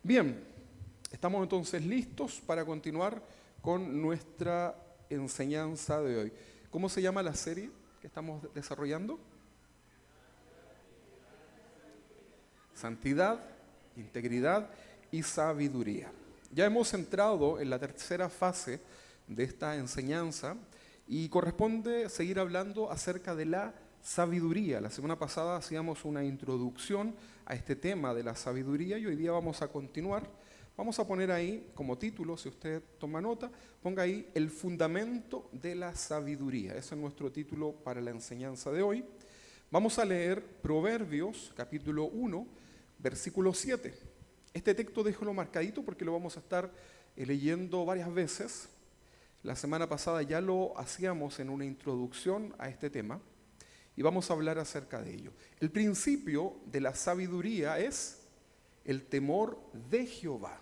Bien, estamos entonces listos para continuar con nuestra enseñanza de hoy. ¿Cómo se llama la serie que estamos desarrollando? Santidad, integridad y sabiduría. Ya hemos entrado en la tercera fase de esta enseñanza y corresponde seguir hablando acerca de la sabiduría. La semana pasada hacíamos una introducción a este tema de la sabiduría y hoy día vamos a continuar. Vamos a poner ahí como título, si usted toma nota, ponga ahí el fundamento de la sabiduría. Ese es nuestro título para la enseñanza de hoy. Vamos a leer Proverbios capítulo 1, versículo 7. Este texto déjalo marcadito porque lo vamos a estar leyendo varias veces. La semana pasada ya lo hacíamos en una introducción a este tema y vamos a hablar acerca de ello. El principio de la sabiduría es el temor de Jehová.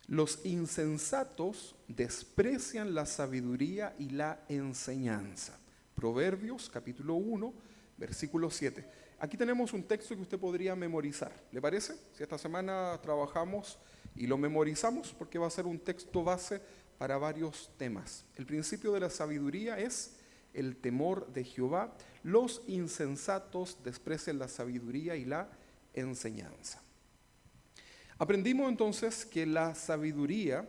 Los insensatos desprecian la sabiduría y la enseñanza. Proverbios capítulo 1, versículo 7. Aquí tenemos un texto que usted podría memorizar. ¿Le parece? Si esta semana trabajamos y lo memorizamos, porque va a ser un texto base para varios temas. El principio de la sabiduría es el temor de Jehová. Los insensatos desprecian la sabiduría y la enseñanza. Aprendimos entonces que la sabiduría,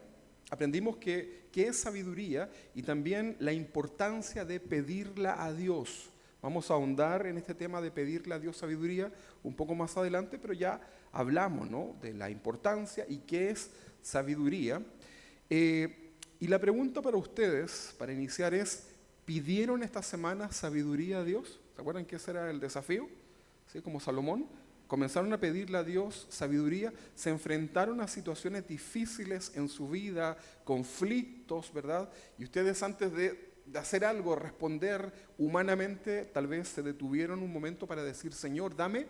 aprendimos que es sabiduría y también la importancia de pedirla a Dios. Vamos a ahondar en este tema de pedirle a Dios sabiduría un poco más adelante, pero ya hablamos, ¿no?, de la importancia y qué es sabiduría. Y la pregunta para ustedes, para iniciar, es: ¿pidieron esta semana sabiduría a Dios? ¿Se acuerdan que ese era el desafío? ¿Sí? Como Salomón, comenzaron a pedirle a Dios sabiduría, se enfrentaron a situaciones difíciles en su vida, conflictos, ¿verdad? Y ustedes, antes de hacer algo, responder humanamente, tal vez se detuvieron un momento para decir: Señor, dame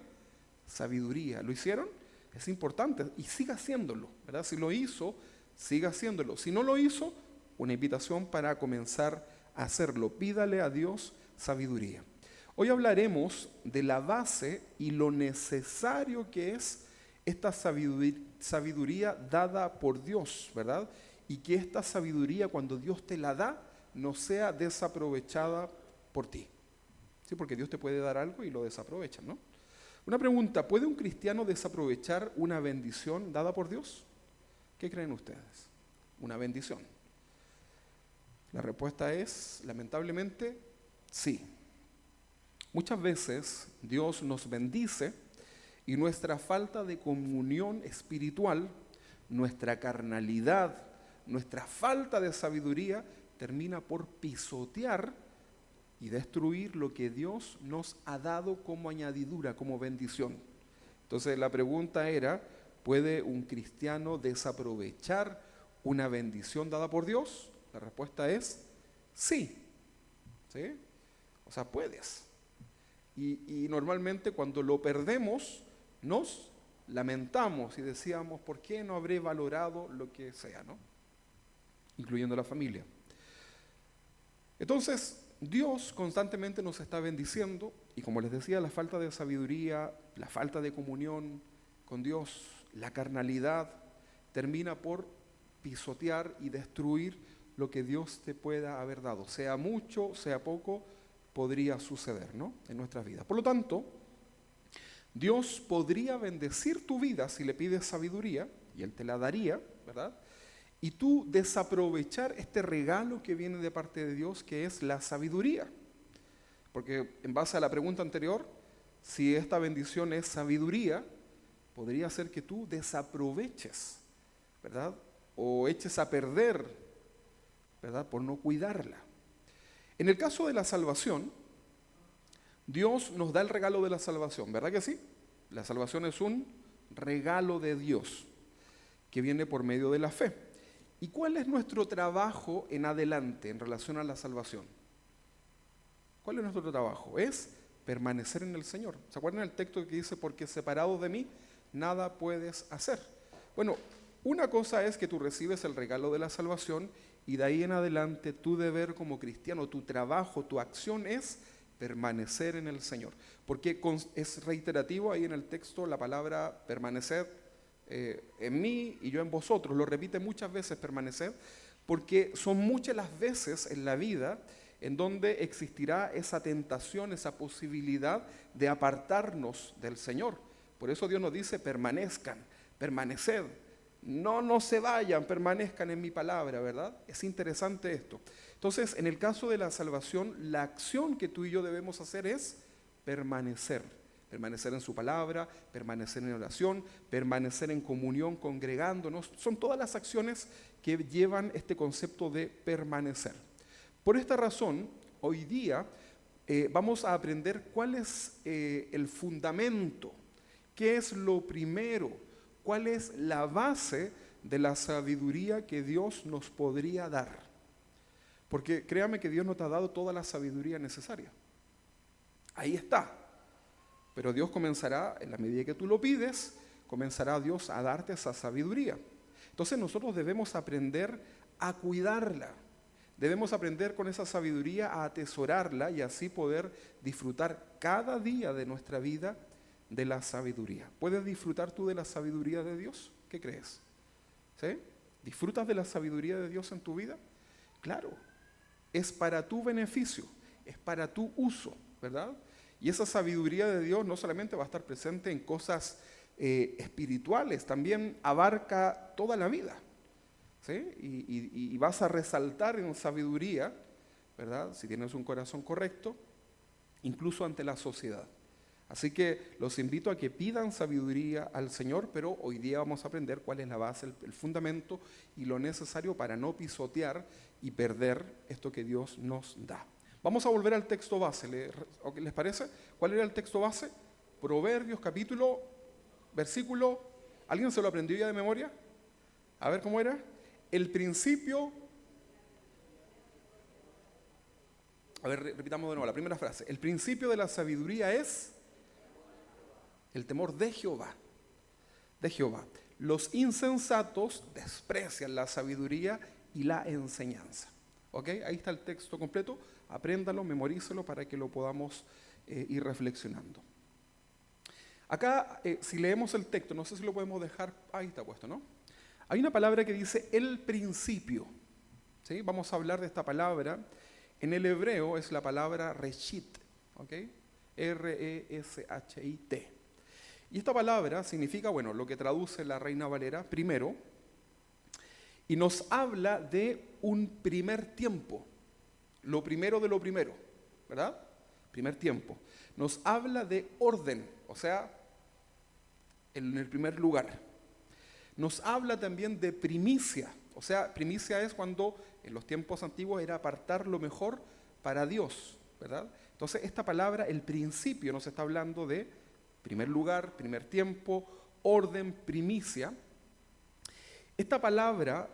sabiduría. ¿Lo hicieron? Es importante y siga haciéndolo, ¿verdad? Si lo hizo, siga haciéndolo. Si no lo hizo, una invitación para comenzar a hacerlo. Pídale a Dios sabiduría. Hoy hablaremos de la base y lo necesario que es esta sabiduría dada por Dios, ¿verdad? Y que esta sabiduría, cuando Dios te la da, no sea desaprovechada por ti. ¿Sí? Porque Dios te puede dar algo y lo desaprovecha, ¿no? Una pregunta: ¿puede un cristiano desaprovechar una bendición dada por Dios? ¿Qué creen ustedes? Una bendición. La respuesta es, lamentablemente, sí. Muchas veces Dios nos bendice y nuestra falta de comunión espiritual, nuestra carnalidad, nuestra falta de sabiduría termina por pisotear y destruir lo que Dios nos ha dado como añadidura, como bendición. Entonces la pregunta era: ¿puede un cristiano desaprovechar una bendición dada por Dios? La respuesta es sí. ¿Sí? O sea, puedes. Y normalmente cuando lo perdemos, nos lamentamos y decíamos: ¿por qué no habré valorado lo que sea, ¿no? Incluyendo la familia. Entonces, Dios constantemente nos está bendiciendo y, como les decía, la falta de sabiduría, la falta de comunión con Dios, la carnalidad, termina por pisotear y destruir lo que Dios te pueda haber dado. Sea mucho, sea poco, podría suceder, ¿no?, en nuestras vidas. Por lo tanto, Dios podría bendecir tu vida si le pides sabiduría, y Él te la daría, ¿verdad? Y tú desaprovechar este regalo que viene de parte de Dios, que es la sabiduría. Porque en base a la pregunta anterior, si esta bendición es sabiduría, podría ser que tú desaproveches, ¿verdad? O eches a perder, ¿verdad?, por no cuidarla. En el caso de la salvación, Dios nos da el regalo de la salvación, ¿verdad que sí? La salvación es un regalo de Dios que viene por medio de la fe. ¿Y cuál es nuestro trabajo en adelante en relación a la salvación? ¿Cuál es nuestro trabajo? Es permanecer en el Señor. ¿Se acuerdan el texto que dice: porque separado de mí, nada puedes hacer? Bueno, una cosa es que tú recibes el regalo de la salvación y de ahí en adelante tu deber como cristiano, tu trabajo, tu acción es permanecer en el Señor. Porque es reiterativo ahí en el texto la palabra permanecer en mí y yo en vosotros. Lo repite muchas veces, permaneced, porque son muchas las veces en la vida en donde existirá esa tentación, esa posibilidad de apartarnos del Señor. Por eso Dios nos dice, permanezcan, permaneced, no se vayan, permanezcan en mi palabra, ¿verdad? Es interesante esto. Entonces, en el caso de la salvación, la acción que tú y yo debemos hacer es permanecer. Permanecer en su palabra, permanecer en oración, permanecer en comunión, congregándonos. Son todas las acciones que llevan este concepto de permanecer. Por esta razón, hoy día vamos a aprender cuál es el fundamento, qué es lo primero, cuál es la base de la sabiduría que Dios nos podría dar. Porque créame que Dios no te ha dado toda la sabiduría necesaria. Ahí está. Pero Dios comenzará, en la medida que tú lo pides, comenzará Dios a darte esa sabiduría. Entonces nosotros debemos aprender a cuidarla. Debemos aprender con esa sabiduría a atesorarla y así poder disfrutar cada día de nuestra vida de la sabiduría. ¿Puedes disfrutar tú de la sabiduría de Dios? ¿Qué crees? ¿Sí? ¿Disfrutas de la sabiduría de Dios en tu vida? Claro, es para tu beneficio, es para tu uso, ¿verdad? Y esa sabiduría de Dios no solamente va a estar presente en cosas espirituales, también abarca toda la vida. ¿Sí? Y vas a resaltar en sabiduría, ¿verdad? Si tienes un corazón correcto, incluso ante la sociedad. Así que los invito a que pidan sabiduría al Señor, pero hoy día vamos a aprender cuál es la base, el fundamento y lo necesario para no pisotear y perder esto que Dios nos da. Vamos a volver al texto base, ¿les parece? ¿Cuál era el texto base? Proverbios, capítulo, versículo, ¿alguien se lo aprendió ya de memoria? A ver, ¿cómo era? El principio, a ver, repitamos de nuevo la primera frase. El principio de la sabiduría es el temor de Jehová. De Jehová. Los insensatos desprecian la sabiduría y la enseñanza. ¿Ok? Ahí está el texto completo. Apréndalo, memorícelo para que lo podamos ir reflexionando. Acá, si leemos el texto, no sé si lo podemos dejar, ahí está puesto, ¿no? Hay una palabra que dice el principio. ¿Sí? Vamos a hablar de esta palabra. En el hebreo es la palabra reshit. ¿Ok? R-E-S-H-I-T. Y esta palabra significa, bueno, lo que traduce la Reina Valera, primero, y nos habla de un primer tiempo. Lo primero de lo primero, ¿verdad? Primer tiempo. Nos habla de orden, o sea, en el primer lugar. Nos habla también de primicia, o sea, primicia es cuando en los tiempos antiguos era apartar lo mejor para Dios, ¿verdad? Entonces esta palabra, el principio, nos está hablando de primer lugar, primer tiempo, orden, primicia. Esta palabra,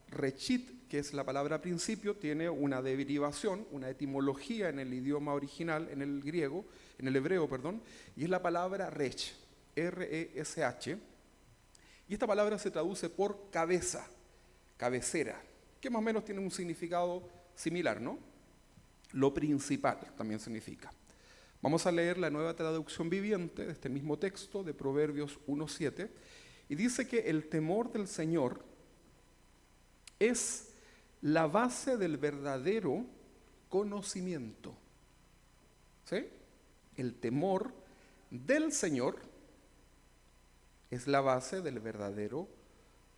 reshit, que es la palabra principio, tiene una derivación, una etimología en el idioma original, en el griego, en el hebreo, perdón, y es la palabra resh, R-E-S-H. Y esta palabra se traduce por cabeza, cabecera, que más o menos tiene un significado similar, ¿no? Lo principal también significa. Vamos a leer la Nueva Traducción Viviente de este mismo texto de Proverbios 1:7 y dice que el temor del Señor es la base del verdadero conocimiento. ¿Sí? El temor del Señor es la base del verdadero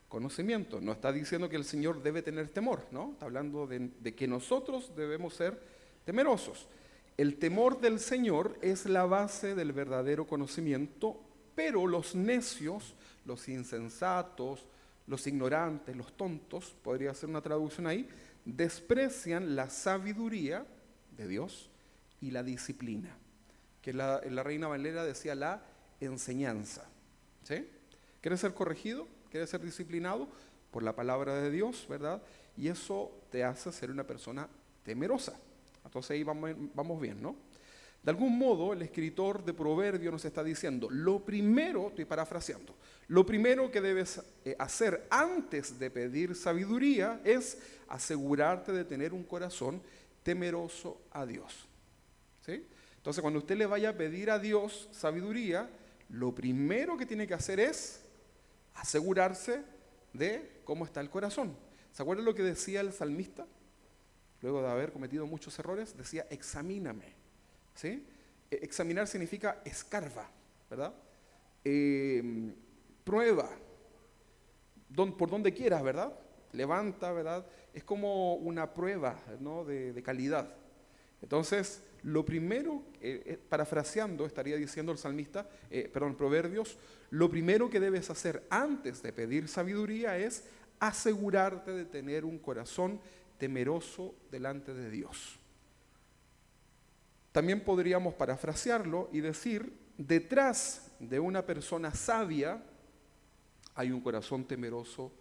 conocimiento. No está diciendo que el Señor debe tener temor, ¿no? Está hablando de que nosotros debemos ser temerosos. El temor del Señor es la base del verdadero conocimiento, pero los necios, los insensatos, los ignorantes, los tontos, podría ser una traducción ahí, desprecian la sabiduría de Dios y la disciplina, que la Reina Valera decía la enseñanza. ¿Sí? ¿Quieres ser corregido? ¿Quieres ser disciplinado? Por la palabra de Dios, ¿verdad? Y eso te hace ser una persona temerosa. Entonces ahí vamos bien, ¿no? De algún modo, el escritor de Proverbios nos está diciendo, lo primero, estoy parafraseando, lo primero que debes hacer antes de pedir sabiduría es asegurarte de tener un corazón temeroso a Dios. ¿Sí? Entonces, cuando usted le vaya a pedir a Dios sabiduría, lo primero que tiene que hacer es asegurarse de cómo está el corazón. ¿Se acuerdan lo que decía el salmista? Luego de haber cometido muchos errores, decía, examíname. ¿Sí? Examinar significa escarba, ¿verdad? Prueba, por donde quieras, ¿verdad? Levanta, ¿verdad? Es como una prueba, ¿no? de calidad. Entonces, lo primero, parafraseando, estaría diciendo el salmista, Proverbios, lo primero que debes hacer antes de pedir sabiduría es asegurarte de tener un corazón temeroso delante de Dios. También podríamos parafrasearlo y decir, detrás de una persona sabia hay un corazón temeroso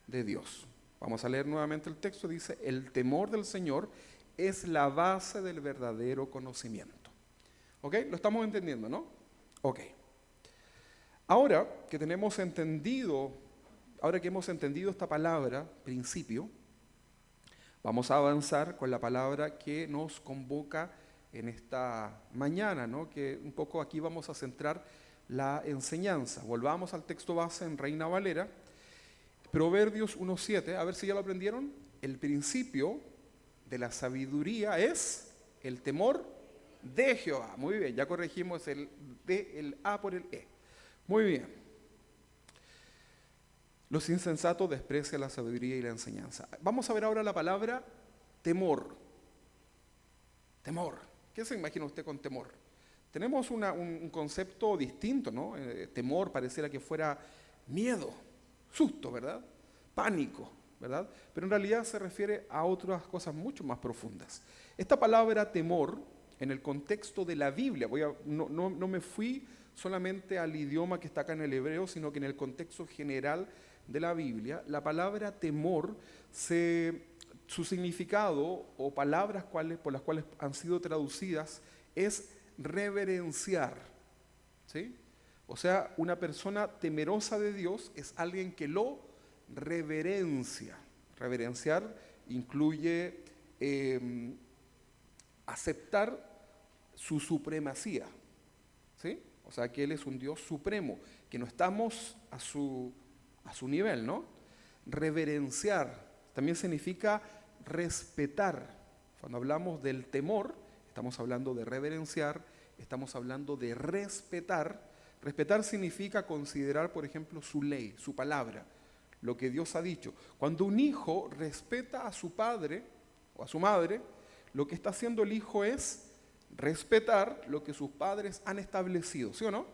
de Dios. Vamos a leer nuevamente el texto, dice, el temor del Señor es la base del verdadero conocimiento. ¿Ok? Lo estamos entendiendo, ¿no? Ok. Ahora que hemos entendido esta palabra, principio, vamos a avanzar con la palabra que nos convoca en esta mañana, ¿no? Que un poco aquí vamos a centrar la enseñanza. Volvamos al texto base en Reina Valera, Proverbios 1:7, a ver si ya lo aprendieron. El principio de la sabiduría es el temor de Jehová. Muy bien, ya corregimos el A por el E. Muy bien. Los insensatos desprecian la sabiduría y la enseñanza. Vamos a ver ahora la palabra temor. Temor. ¿Qué se imagina usted con temor? Tenemos un concepto distinto, ¿no? Temor pareciera que fuera miedo, susto, ¿verdad? Pánico, ¿verdad? Pero en realidad se refiere a otras cosas mucho más profundas. Esta palabra temor, en el contexto de la Biblia, no me fui solamente al idioma que está acá en el hebreo, sino que en el contexto general de la Biblia, la palabra temor, su significado o palabras por las cuales han sido traducidas es reverenciar, ¿sí? O sea, una persona temerosa de Dios es alguien que lo reverencia. Reverenciar incluye aceptar su supremacía, ¿sí? O sea, que Él es un Dios supremo, que no estamos a su nivel, ¿no? Reverenciar también significa respetar. Cuando hablamos del temor, estamos hablando de reverenciar, estamos hablando de respetar. Respetar significa considerar, por ejemplo, su ley, su palabra, lo que Dios ha dicho. Cuando un hijo respeta a su padre o a su madre, lo que está haciendo el hijo es respetar lo que sus padres han establecido, ¿sí o no?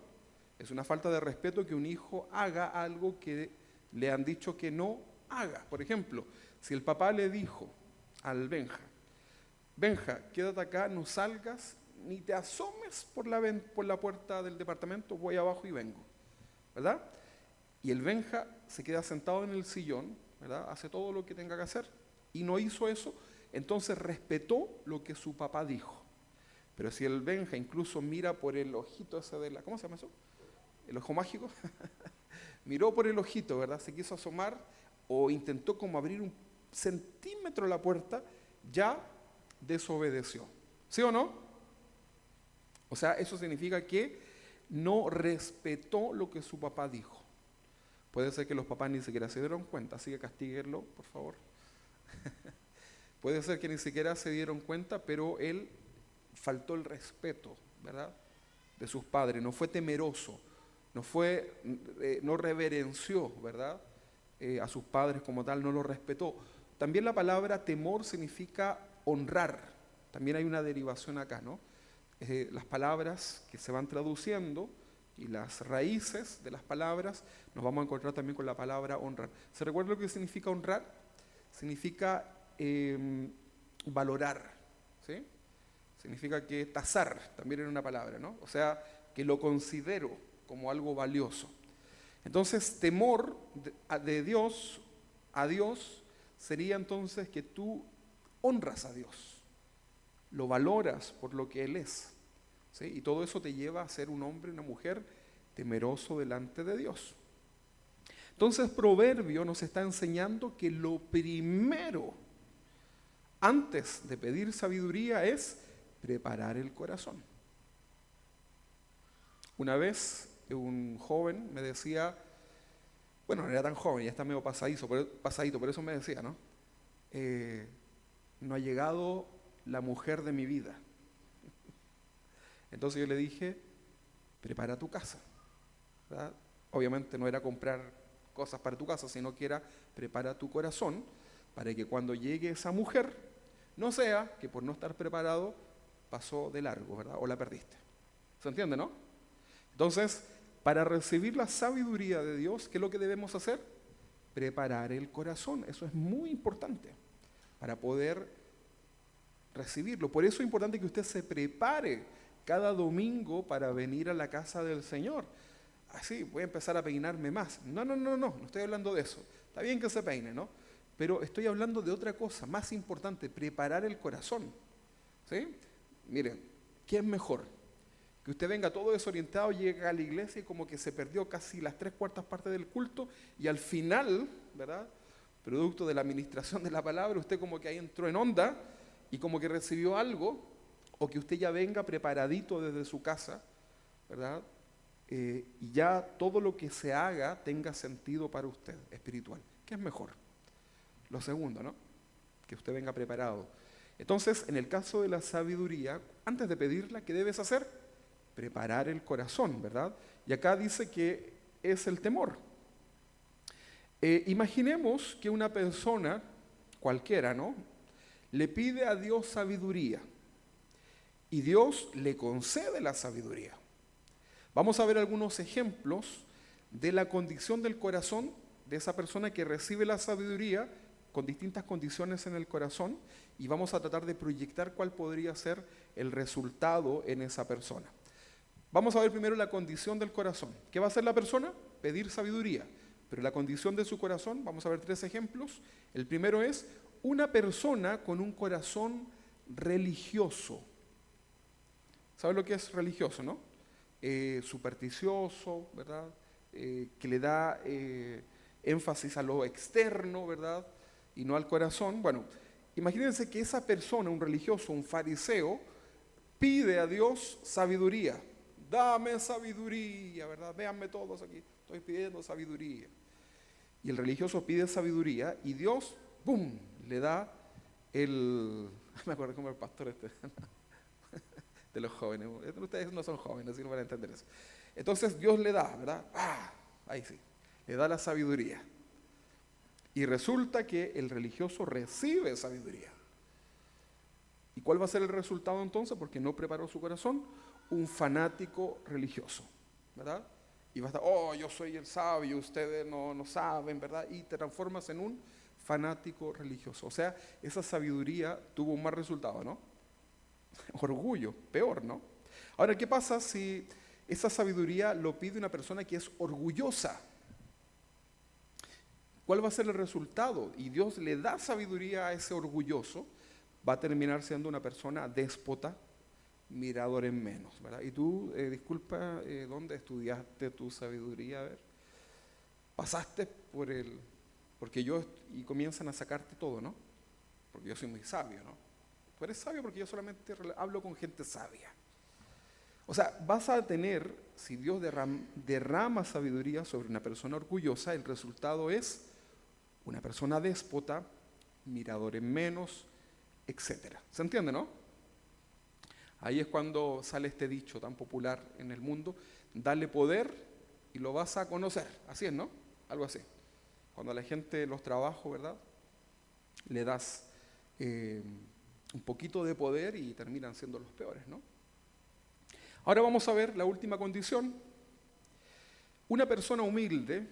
Es una falta de respeto que un hijo haga algo que le han dicho que no haga. Por ejemplo, si el papá le dijo al Benja, quédate acá, no salgas, ni te asomes por la puerta del departamento, voy abajo y vengo, ¿verdad? Y el Benja se queda sentado en el sillón, ¿verdad? Hace todo lo que tenga que hacer y no hizo eso, entonces respetó lo que su papá dijo. Pero si el Benja incluso mira por el ojito ese ¿cómo se llama eso? El ojo mágico. Miró por el ojito, ¿verdad? Se quiso asomar o intentó como abrir un centímetro la puerta, ya desobedeció. ¿Sí o no? O sea, eso significa que no respetó lo que su papá dijo. Puede ser que los papás ni siquiera se dieron cuenta, así que castíguenlo, por favor. Puede ser que ni siquiera se dieron cuenta, pero él faltó el respeto, ¿verdad? De sus padres, no fue temeroso, no reverenció, ¿verdad? A sus padres como tal, no lo respetó. También la palabra temor significa honrar. También hay una derivación acá, ¿no? Las palabras que se van traduciendo y las raíces de las palabras nos vamos a encontrar también con la palabra honrar. ¿Se recuerda lo que significa honrar? Significa valorar, ¿sí? Significa que tasar también era una palabra, ¿no? O sea, que lo considero como algo valioso. Entonces, temor de Dios a Dios sería entonces que tú honras a Dios, lo valoras por lo que Él es, ¿sí? Y todo eso te lleva a ser un hombre, una mujer temeroso delante de Dios. Entonces, Proverbio nos está enseñando que lo primero, antes de pedir sabiduría, es preparar el corazón. Una vez un joven me decía, bueno, no era tan joven, ya está medio pasadito, por eso me decía, ¿no? No ha llegado la mujer de mi vida. Entonces yo le dije, prepara tu casa, ¿verdad? Obviamente no era comprar cosas para tu casa, sino que era prepara tu corazón para que cuando llegue esa mujer, no sea que por no estar preparado pasó de largo, ¿verdad? O la perdiste. ¿Se entiende, no? Entonces, para recibir la sabiduría de Dios, ¿qué es lo que debemos hacer? Preparar el corazón. Eso es muy importante para poder recibirlo. Por eso es importante que usted se prepare cada domingo para venir a la casa del Señor. Así, voy a empezar a peinarme más. No estoy hablando de eso. Está bien que se peine, ¿no? Pero estoy hablando de otra cosa, más importante, preparar el corazón. ¿Sí? Miren, ¿qué es mejor? Que usted venga todo desorientado, llegue a la iglesia y como que se perdió casi las 3/4 partes del culto y al final, ¿verdad? Producto de la administración de la palabra, usted como que ahí entró en onda y como que recibió algo, o que usted ya venga preparadito desde su casa, ¿verdad? Y ya todo lo que se haga tenga sentido para usted, espiritual. ¿Qué es mejor? Lo segundo, ¿no? Que usted venga preparado. Entonces, en el caso de la sabiduría, antes de pedirla, ¿qué debes hacer? Preparar el corazón, ¿verdad? Y acá dice que es el temor. Imaginemos que una persona, cualquiera, ¿no? Le pide a Dios sabiduría y Dios le concede la sabiduría. Vamos a ver algunos ejemplos de la condición del corazón de esa persona que recibe la sabiduría con distintas condiciones en el corazón y vamos a tratar de proyectar cuál podría ser el resultado en esa persona. Vamos a ver primero la condición del corazón. ¿Qué va a hacer la persona? Pedir sabiduría. Pero la condición de su corazón, vamos a ver 3 ejemplos. El primero es una persona con un corazón religioso. ¿Sabe lo que es religioso, no? Supersticioso, ¿verdad? Que le da énfasis a lo externo, ¿verdad? Y no al corazón. Bueno, imagínense que esa persona, un religioso, un fariseo, pide a Dios sabiduría. Dame sabiduría, ¿verdad? Véanme todos aquí, estoy pidiendo sabiduría. Y el religioso pide sabiduría y Dios, ¡bum!, le da me acuerdo como el pastor de los jóvenes. Ustedes no son jóvenes, así no van a entender eso. Entonces Dios le da, ¿verdad? Ahí sí, le da la sabiduría. Y resulta que el religioso recibe sabiduría. ¿Y cuál va a ser el resultado entonces? Porque no preparó su corazón. Un fanático religioso, ¿verdad? Y va a estar, yo soy el sabio, ustedes no saben, ¿verdad? Y te transformas en un fanático religioso. O sea, esa sabiduría tuvo un mal resultado, ¿no? Orgullo, peor, ¿no? Ahora, ¿qué pasa si esa sabiduría lo pide una persona que es orgullosa? ¿Cuál va a ser el resultado? Y Dios le da sabiduría a ese orgulloso, va a terminar siendo una persona déspota, mirador en menos, ¿verdad? Y tú, disculpa, ¿dónde estudiaste tu sabiduría? A ver, pasaste porque y comienzan a sacarte todo, ¿no? Porque yo soy muy sabio, ¿no? Tú eres sabio porque yo solamente hablo con gente sabia. O sea, vas a tener, si Dios derrama sabiduría sobre una persona orgullosa, el resultado es una persona déspota, mirador en menos, etc. ¿Se entiende, no? Ahí es cuando sale este dicho tan popular en el mundo, dale poder y lo vas a conocer. Así es, ¿no? Algo así. Cuando a la gente los trabajos, ¿verdad? Le das un poquito de poder y terminan siendo los peores, ¿no? Ahora vamos a ver la última condición. Una persona humilde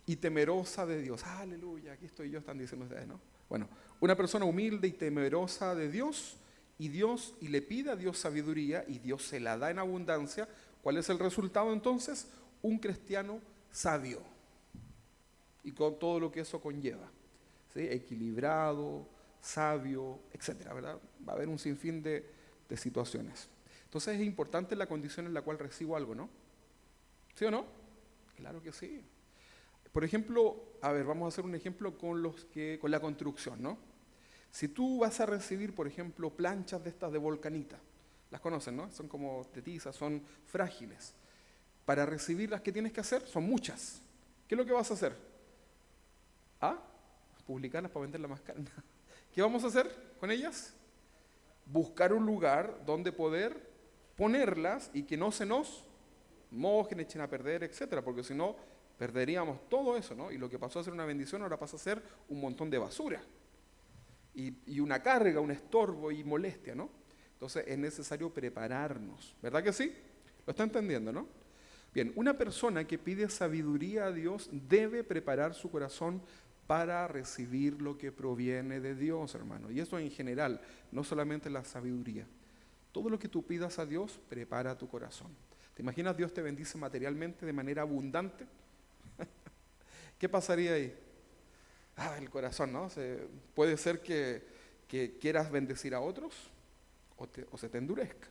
y temerosa de Dios. Aleluya, aquí estoy yo, están diciendo ustedes, ¿no? Bueno, una persona humilde y temerosa de Dios y le pide a Dios sabiduría y Dios se la da en abundancia. ¿Cuál es el resultado entonces? Un cristiano sabio y con todo lo que eso conlleva, ¿sí? Equilibrado, sabio, etcétera, ¿verdad? Va a haber un sinfín de situaciones. Entonces es importante la condición en la cual recibo algo, ¿no? ¿Sí o no? Claro que sí. Por ejemplo, a ver, vamos a hacer un ejemplo con la construcción, ¿no? Si tú vas a recibir, por ejemplo, planchas de estas de Volcanita, las conocen, ¿no? Son como de tiza, son frágiles. Para recibirlas, ¿qué tienes que hacer? Son muchas. ¿Qué es lo que vas a hacer? a publicarlas para venderlas más caras. ¿Qué vamos a hacer con ellas? Buscar un lugar donde poder ponerlas y que no se nos mojen, echen a perder, etcétera, porque si no perderíamos todo eso, ¿no? Y lo que pasó a ser una bendición ahora pasa a ser un montón de basura y una carga, un estorbo y molestia, ¿no? Entonces es necesario prepararnos, ¿verdad que sí? ¿Lo está entendiendo, no? Bien, una persona que pide sabiduría a Dios debe preparar su corazón para recibir lo que proviene de Dios, hermano. Y esto en general, no solamente la sabiduría. Todo lo que tú pidas a Dios, prepara tu corazón. ¿Te imaginas Dios te bendice materialmente de manera abundante? ¿Qué pasaría ahí? El corazón, ¿no? Puede ser que quieras bendecir a otros o se te endurezca.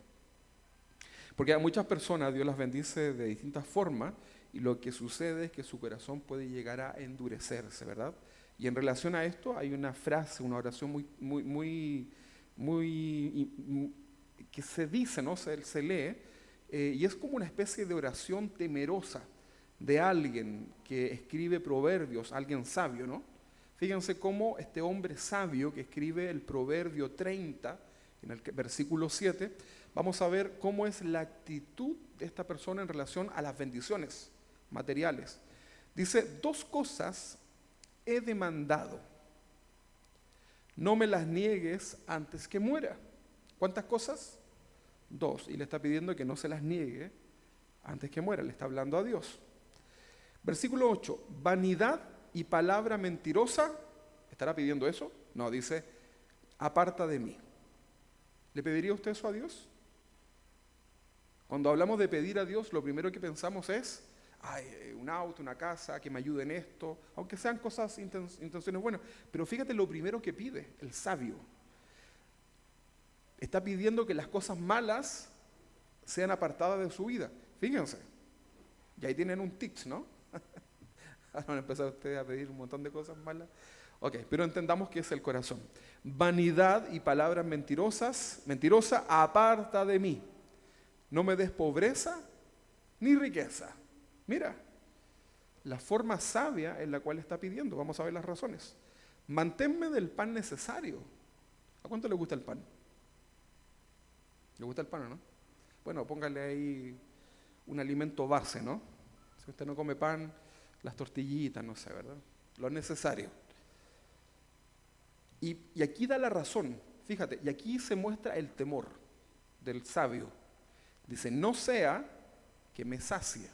Porque a muchas personas Dios las bendice de distintas formas y lo que sucede es que su corazón puede llegar a endurecerse, ¿verdad? Y en relación a esto hay una frase, una oración que se dice, ¿no? Se lee, y es como una especie de oración temerosa de alguien que escribe proverbios, alguien sabio, ¿no? Fíjense cómo este hombre sabio que escribe el Proverbio 30, en el versículo 7, vamos a ver cómo es la actitud de esta persona en relación a las bendiciones materiales. Dice, 2 cosas he demandado, no me las niegues antes que muera. ¿Cuántas cosas? 2, y le está pidiendo que no se las niegue antes que muera, le está hablando a Dios. Versículo 8, vanidad y palabra mentirosa, ¿estará pidiendo eso? No, dice, aparta de mí. ¿Le pediría usted eso a Dios? Cuando hablamos de pedir a Dios, lo primero que pensamos es, un auto, una casa, que me ayude en esto, aunque sean cosas, intenciones buenas. Pero fíjate lo primero que pide, el sabio. Está pidiendo que las cosas malas sean apartadas de su vida. Fíjense, y ahí tienen un tips, ¿no? Ahora van a empezar ustedes a pedir un montón de cosas malas. Ok, pero entendamos que es el corazón. Vanidad y palabras mentirosa, aparta de mí. No me des pobreza ni riqueza. Mira, la forma sabia en la cual está pidiendo. Vamos a ver las razones. Manténme del pan necesario. ¿A cuánto le gusta el pan? ¿Le gusta el pan o no? Bueno, póngale ahí un alimento base, ¿no? Si usted no come pan, las tortillitas, no sé, ¿verdad? Lo necesario. Y aquí da la razón, fíjate, y aquí se muestra el temor del sabio. Dice, no sea que me sacie.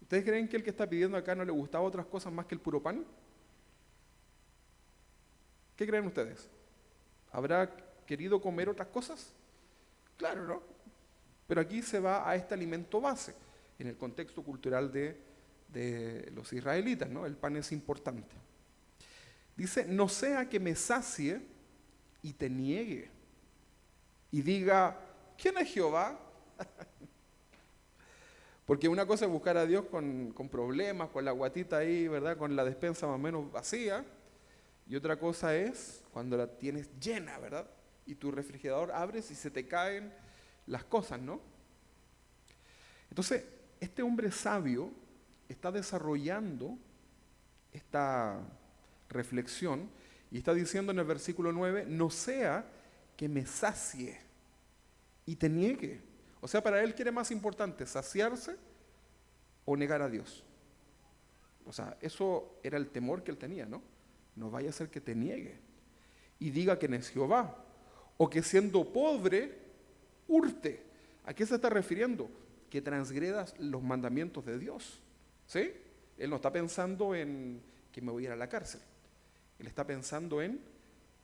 ¿Ustedes creen que el que está pidiendo acá no le gustaba otras cosas más que el puro pan? ¿Qué creen ustedes? ¿Habrá querido comer otras cosas? Claro, ¿no? Pero aquí se va a este alimento base, en el contexto cultural de los israelitas, ¿no? El pan es importante. Dice, no sea que me sacie y te niegue y diga, ¿quién es Jehová? Porque una cosa es buscar a Dios con problemas, con la guatita ahí, ¿verdad? Con la despensa más o menos vacía. Y otra cosa es cuando la tienes llena, ¿verdad? Y tu refrigerador abres y se te caen las cosas, ¿no? Entonces, este hombre sabio está desarrollando esta reflexión y está diciendo en el versículo 9, no sea que me sacie y te niegue. O sea, para él, ¿qué era más importante? ¿Saciarse o negar a Dios? O sea, eso era el temor que él tenía, ¿no? No vaya a ser que te niegue y diga que no es Jehová, o que siendo pobre, hurte. ¿A qué se está refiriendo? Que transgredas los mandamientos de Dios, ¿sí? Él no está pensando en que me voy a ir a la cárcel. Él está pensando en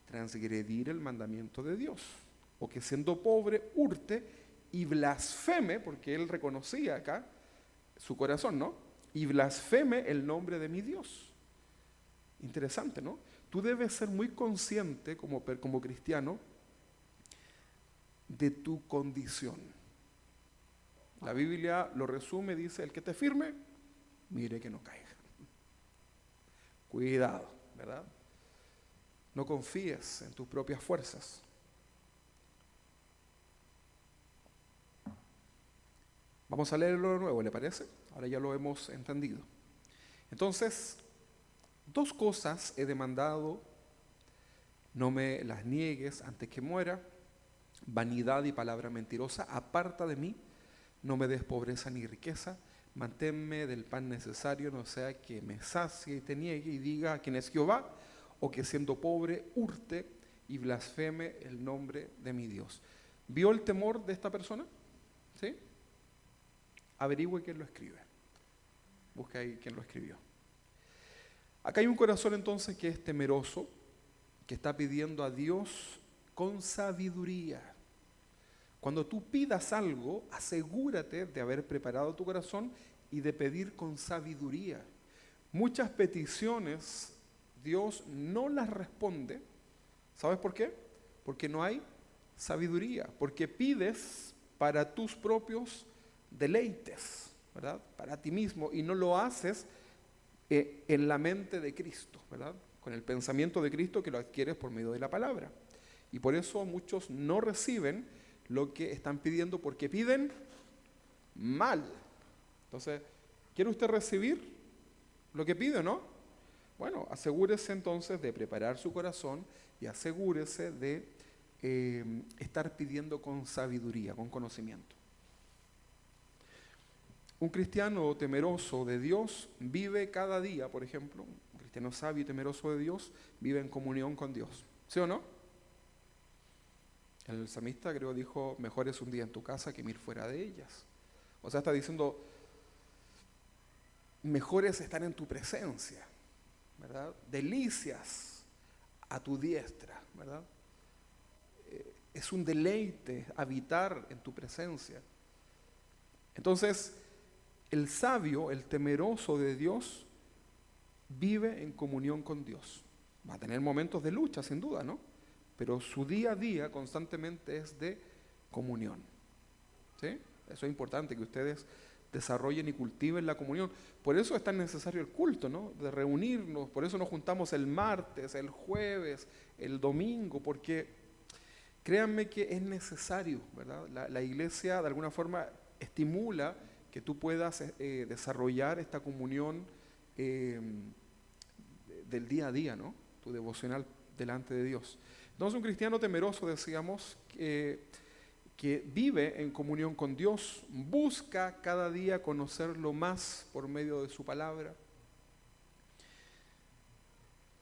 transgredir el mandamiento de Dios, o que siendo pobre, hurte y blasfeme, porque él reconocía acá su corazón, ¿no? Y blasfeme el nombre de mi Dios. Interesante, ¿no? Tú debes ser muy consciente como cristiano de tu condición. La Biblia lo resume, dice, el que te firme, mire que no caiga. Cuidado, ¿verdad? No confíes en tus propias fuerzas. Vamos a leerlo de nuevo, ¿le parece? Ahora ya lo hemos entendido. Entonces, 2 cosas he demandado, no me las niegues antes que muera: vanidad y palabra mentirosa. Aparta de mí, no me des pobreza ni riqueza. Manténme del pan necesario, no sea que me sacie y te niegue y diga quién es Jehová, o que siendo pobre hurte y blasfeme el nombre de mi Dios. ¿Vio el temor de esta persona? ¿Sí? Averigüe quién lo escribe. Busca ahí quién lo escribió. Acá hay un corazón entonces que es temeroso, que está pidiendo a Dios con sabiduría. Cuando tú pidas algo, asegúrate de haber preparado tu corazón y de pedir con sabiduría. Muchas peticiones Dios no las responde. ¿Sabes por qué? Porque no hay sabiduría, porque pides para tus propios deleites, ¿verdad? Para ti mismo, y no lo haces en la mente de Cristo, ¿verdad? Con el pensamiento de Cristo, que lo adquieres por medio de la palabra. Y por eso muchos no reciben lo que están pidiendo, porque piden mal. Entonces, ¿quiere usted recibir lo que pide, no? Bueno, asegúrese entonces de preparar su corazón y asegúrese de estar pidiendo con sabiduría, con conocimiento. Un cristiano temeroso de Dios vive cada día, por ejemplo, un cristiano sabio y temeroso de Dios vive en comunión con Dios. ¿Sí o no? El salmista creo dijo: mejor es un día en tu casa que 1000 fuera de ellas. O sea, está diciendo, mejor es estar en tu presencia, ¿verdad? Delicias a tu diestra, ¿verdad? Es un deleite habitar en tu presencia. Entonces, el sabio, el temeroso de Dios, vive en comunión con Dios. Va a tener momentos de lucha, sin duda, ¿no? Pero su día a día constantemente es de comunión. ¿Sí? Eso es importante, que ustedes desarrollen y cultiven la comunión. Por eso es tan necesario el culto, ¿no? De reunirnos, por eso nos juntamos el martes, el jueves, el domingo, porque créanme que es necesario, ¿verdad? La iglesia de alguna forma estimula que tú puedas desarrollar esta comunión del día a día, ¿no? Tu devocional delante de Dios. Entonces un cristiano temeroso, decíamos, que vive en comunión con Dios, busca cada día conocerlo más por medio de su palabra.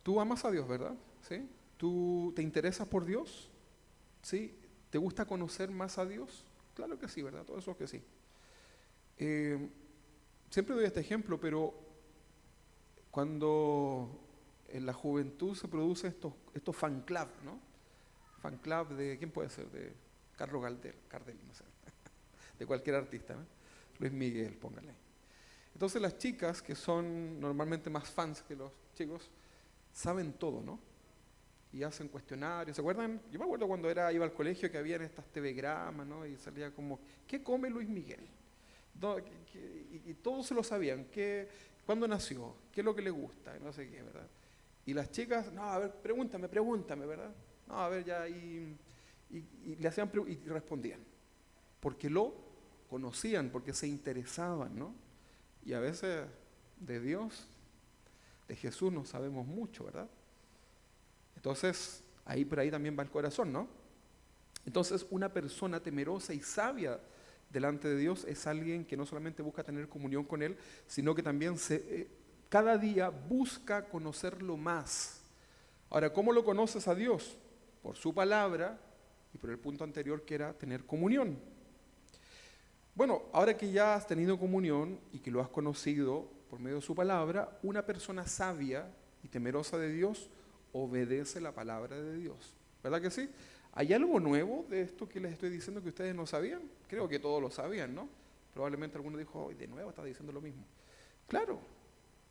Tú amas a Dios, ¿verdad? ¿Sí? ¿Tú te interesas por Dios? ¿Sí? ¿Te gusta conocer más a Dios? Claro que sí, ¿verdad? Todo eso que sí. Siempre doy este ejemplo, pero cuando en la juventud se produce estos fan club, ¿no? Fan club de, ¿quién puede ser? De Carlos Gardel, no sé, de cualquier artista, ¿no? Luis Miguel, póngale. Entonces las chicas, que son normalmente más fans que los chicos, saben todo, ¿no? Y hacen cuestionarios. ¿Se acuerdan? Yo me acuerdo cuando iba al colegio que había estas TV-gramas, ¿no? Y salía como, ¿qué come Luis Miguel? Y todos se lo sabían. ¿Cuándo nació? ¿Qué es lo que le gusta? No sé qué, ¿verdad? Y las chicas, no, a ver, pregúntame, ¿verdad? No, a ver, ya, y le hacían y respondían. Porque lo conocían, porque se interesaban, ¿no? Y a veces de Dios, de Jesús, no sabemos mucho, ¿verdad? Entonces, por ahí también va el corazón, ¿no? Entonces, una persona temerosa y sabia delante de Dios es alguien que no solamente busca tener comunión con Él, sino que también cada día busca conocerlo más. Ahora, ¿cómo lo conoces a Dios? Por su palabra y por el punto anterior, que era tener comunión. Bueno, ahora que ya has tenido comunión y que lo has conocido por medio de su palabra, una persona sabia y temerosa de Dios obedece la palabra de Dios. ¿Verdad que sí? ¿Hay algo nuevo de esto que les estoy diciendo que ustedes no sabían? Creo que todos lo sabían, ¿no? Probablemente alguno dijo, de nuevo está diciendo lo mismo. Claro,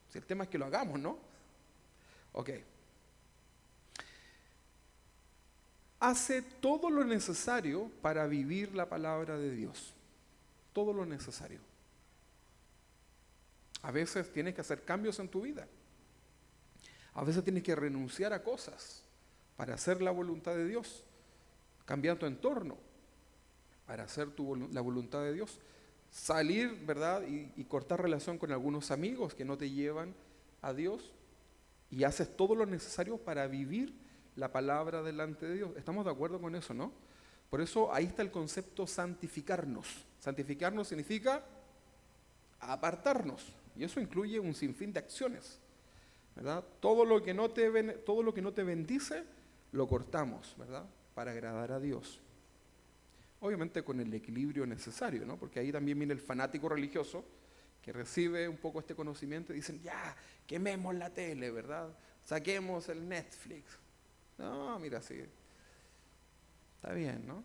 si el tema es que lo hagamos, ¿no? Ok. Hace todo lo necesario para vivir la palabra de Dios. Todo lo necesario. A veces tienes que hacer cambios en tu vida. A veces tienes que renunciar a cosas para hacer la voluntad de Dios. Cambiar tu entorno para hacer la voluntad de Dios. Salir, ¿verdad? Y cortar relación con algunos amigos que no te llevan a Dios y haces todo lo necesario para vivir la palabra delante de Dios. ¿Estamos de acuerdo con eso, no? Por eso ahí está el concepto santificarnos. Santificarnos significa apartarnos, y eso incluye un sinfín de acciones, ¿verdad? Todo lo que no te bendice, lo cortamos, ¿verdad? Para agradar a Dios. Obviamente con el equilibrio necesario, ¿no? Porque ahí también viene el fanático religioso que recibe un poco este conocimiento y dicen, ya, quememos la tele, ¿verdad? Saquemos el Netflix. No, mira, sí, está bien, ¿no?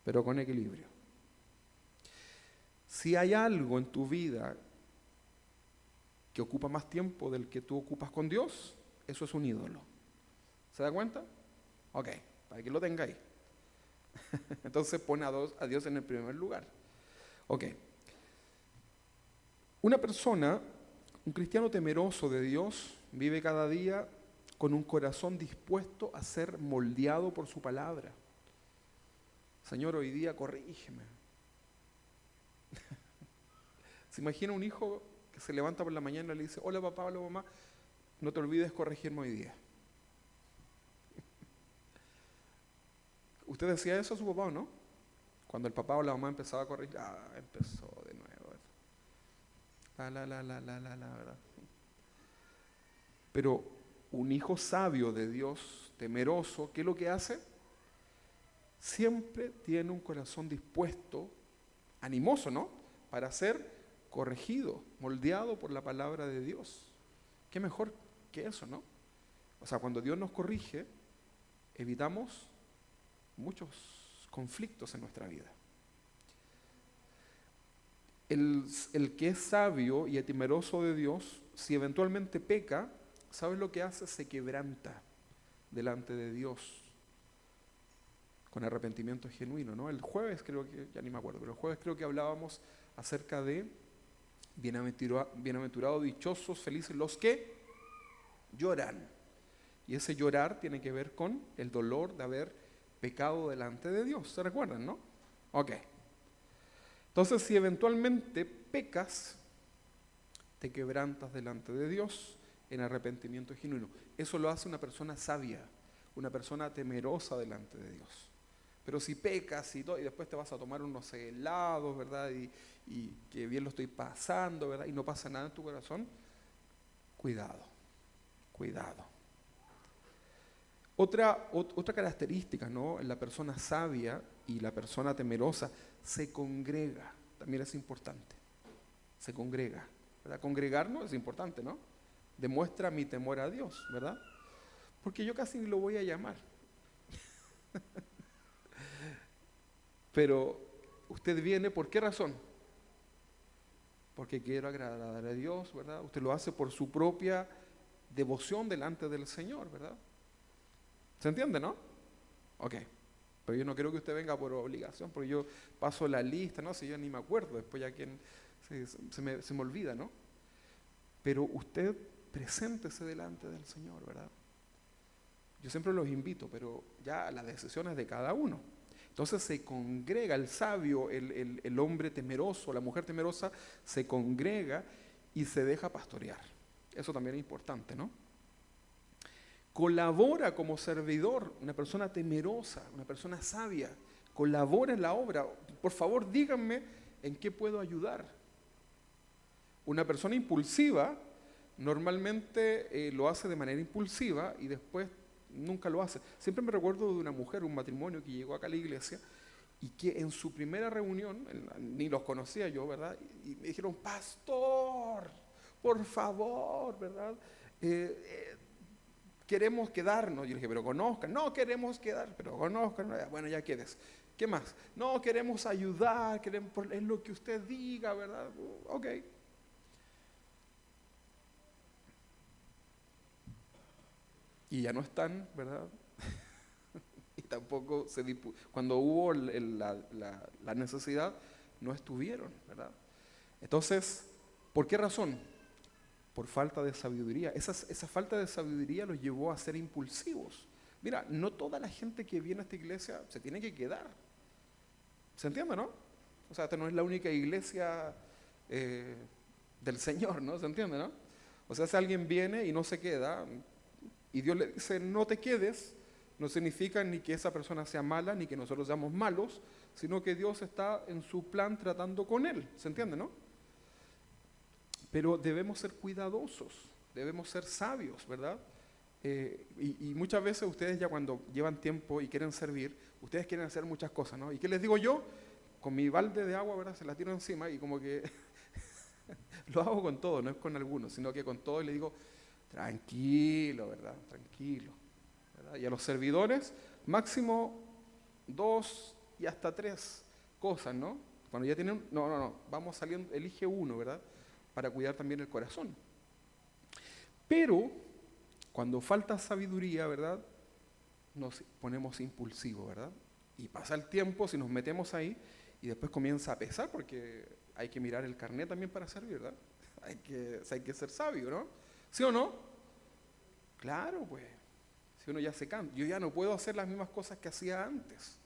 Pero con equilibrio. Si hay algo en tu vida que ocupa más tiempo del que tú ocupas con Dios, eso es un ídolo. ¿Se da cuenta? Ok, para que lo tenga ahí. Entonces pone a Dios en el primer lugar. Ok. Una persona, un cristiano temeroso de Dios, vive cada día con un corazón dispuesto a ser moldeado por su palabra. Señor, hoy día corrígeme. ¿Se imagina un hijo que se levanta por la mañana y le dice, hola papá, hola mamá, no te olvides corregirme hoy día? ¿Usted decía eso a su papá o no? Cuando el papá o la mamá empezaba a corregir, empezó de nuevo. ¿Verdad? Pero un hijo sabio de Dios, temeroso, ¿qué es lo que hace? Siempre tiene un corazón dispuesto, animoso, ¿no? Para ser corregido, moldeado por la palabra de Dios. ¿Qué mejor que eso, no? O sea, cuando Dios nos corrige, evitamos muchos conflictos en nuestra vida. El que es sabio y temeroso de Dios, si eventualmente peca, ¿sabes lo que hace? Se quebranta delante de Dios con arrepentimiento genuino, ¿no? El jueves creo que, ya ni me acuerdo, pero el jueves creo que hablábamos acerca de bienaventurados, dichosos, felices los que lloran. Y ese llorar tiene que ver con el dolor de haber pecado delante de Dios. ¿Se recuerdan, no? Ok. Entonces, si eventualmente pecas, te quebrantas delante de Dios en arrepentimiento genuino. Eso lo hace una persona sabia, una persona temerosa delante de Dios. Pero si pecas y después te vas a tomar unos helados, ¿verdad? Y que bien lo estoy pasando, ¿verdad? Y no pasa nada en tu corazón, cuidado, cuidado. Otra característica, ¿no? La persona sabia y la persona temerosa se congrega, también es importante, se congrega, ¿verdad? Congregarnos es importante, ¿no? Demuestra mi temor a Dios, ¿verdad? Porque yo casi ni lo voy a llamar. Pero usted viene, ¿por qué razón? Porque quiero agradar a Dios, ¿verdad? Usted lo hace por su propia devoción delante del Señor, ¿verdad? ¿Se entiende, no? Ok. Pero yo no creo que usted venga por obligación, porque yo paso la lista, ¿no? Si yo ni me acuerdo, después ya quien se me olvida, ¿no? Pero usted preséntese delante del Señor, ¿verdad? Yo siempre los invito, pero ya la decisión es de cada uno. Entonces se congrega el sabio, el hombre temeroso, la mujer temerosa, se congrega y se deja pastorear. Eso también es importante, ¿no? Colabora como servidor, una persona temerosa, una persona sabia, colabora en la obra. Por favor, díganme en qué puedo ayudar. Una persona impulsiva normalmente lo hace de manera impulsiva y después nunca lo hace. Siempre me recuerdo de una mujer, un matrimonio que llegó acá a la iglesia y que en su primera reunión, ni los conocía yo, ¿verdad? Y me dijeron, pastor, por favor, ¿verdad? Queremos quedarnos. Yo le dije, pero conozcan. No queremos quedar, pero conozcan. Bueno, ya quedes. ¿Qué más? No, queremos ayudar, es lo que usted diga, ¿verdad? Ok. Y ya no están, ¿verdad? Y tampoco cuando hubo la necesidad, no estuvieron, ¿verdad? Entonces, ¿por qué razón? Por falta de sabiduría. Esa falta de sabiduría los llevó a ser impulsivos. Mira, no toda la gente que viene a esta iglesia se tiene que quedar. ¿Se entiende, no? O sea, esta no es la única iglesia del Señor, ¿no? ¿Se entiende, no? O sea, si alguien viene y no se queda, y Dios le dice, no te quedes, no significa ni que esa persona sea mala, ni que nosotros seamos malos, sino que Dios está en su plan tratando con él. ¿Se entiende, no? Pero debemos ser cuidadosos, debemos ser sabios, ¿verdad? Y muchas veces ustedes ya cuando llevan tiempo y quieren servir, ustedes quieren hacer muchas cosas, ¿no? ¿Y qué les digo yo? Con mi balde de agua, ¿verdad? Se la tiro encima y como que lo hago con todo, no es con algunos, sino que con todo y le digo, tranquilo, ¿verdad? Tranquilo, ¿verdad? Y a los servidores, máximo 2 y hasta 3 cosas, ¿no? Cuando ya tienen, no, vamos saliendo, elige uno, ¿verdad? Para cuidar también el corazón. Pero, cuando falta sabiduría, ¿verdad? Nos ponemos impulsivos, ¿verdad? Y pasa el tiempo, si nos metemos ahí, y después comienza a pesar, porque hay que mirar el carnet también para servir, ¿verdad? Hay que ser sabio, ¿no? ¿Sí o no? Claro, pues. Si uno ya se cansa, yo ya no puedo hacer las mismas cosas que hacía antes.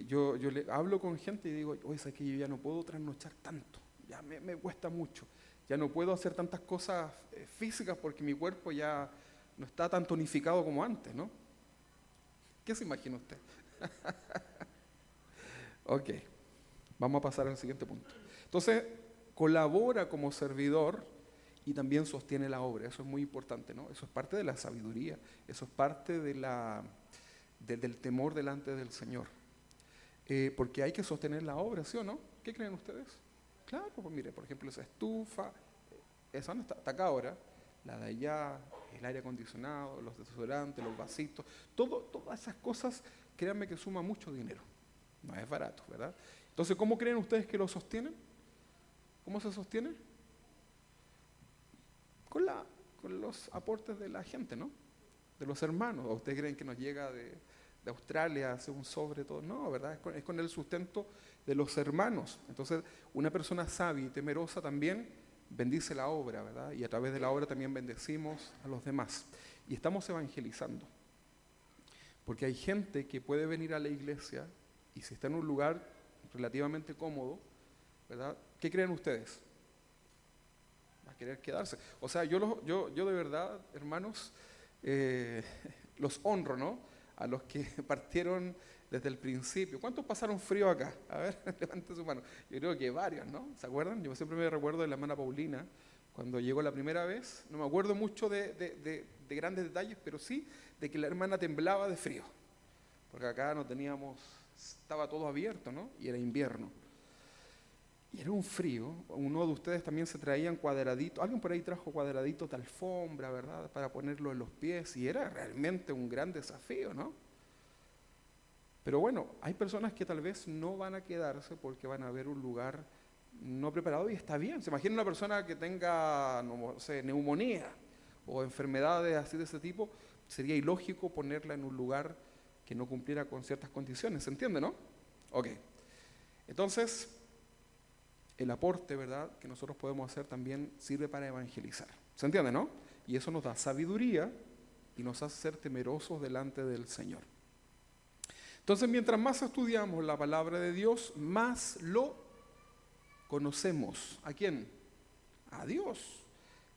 Yo le hablo con gente y digo, oye, ¿sabes que yo ya no puedo trasnochar tanto? Ya me cuesta mucho. Ya no puedo hacer tantas cosas físicas porque mi cuerpo ya no está tan tonificado como antes, ¿no? ¿Qué se imagina usted? Ok, vamos a pasar al siguiente punto. Entonces, colabora como servidor y también sostiene la obra. Eso es muy importante, ¿no? Eso es parte de la sabiduría, eso es parte del temor delante del Señor. Porque hay que sostener la obra, ¿sí o no? ¿Qué creen ustedes? Claro, pues mire, por ejemplo, esa estufa, esa no está acá ahora, la de allá, el aire acondicionado, los desodorantes, los vasitos, todas esas cosas, créanme que suma mucho dinero. No es barato, ¿verdad? Entonces, ¿cómo creen ustedes que lo sostienen? ¿Cómo se sostiene? Con los aportes de la gente, ¿no? De los hermanos. ¿O ustedes creen que nos llega de Australia, hace un sobre, todo? No, ¿verdad? Es con el sustento de los hermanos. Entonces, una persona sabia y temerosa también bendice la obra, ¿verdad? Y a través de la obra también bendecimos a los demás. Y estamos evangelizando. Porque hay gente que puede venir a la iglesia y si está en un lugar relativamente cómodo, ¿verdad? ¿Qué creen ustedes? Va a querer quedarse. O sea, yo de verdad, hermanos, los honro, ¿no? A los que partieron desde el principio. ¿Cuántos pasaron frío acá? A ver, levanten su mano. Yo creo que varios, ¿no? ¿Se acuerdan? Yo siempre me recuerdo de la hermana Paulina, cuando llegó la primera vez. No me acuerdo mucho de grandes detalles, pero sí de que la hermana temblaba de frío. Porque acá no teníamos, estaba todo abierto, ¿no? Y era invierno. Y era un frío. Uno de ustedes también se traían cuadraditos. Alguien por ahí trajo cuadraditos de alfombra, ¿verdad? Para ponerlo en los pies. Y era realmente un gran desafío, ¿no? Pero bueno, hay personas que tal vez no van a quedarse porque van a ver un lugar no preparado y está bien. Se imagina una persona que tenga, no sé, neumonía o enfermedades así de ese tipo. Sería ilógico ponerla en un lugar que no cumpliera con ciertas condiciones. ¿Se entiende, no? Ok. Entonces, el aporte, ¿verdad?, que nosotros podemos hacer también sirve para evangelizar. ¿Se entiende, no? Y eso nos da sabiduría y nos hace ser temerosos delante del Señor. Entonces, mientras más estudiamos la palabra de Dios, más lo conocemos. ¿A quién? A Dios.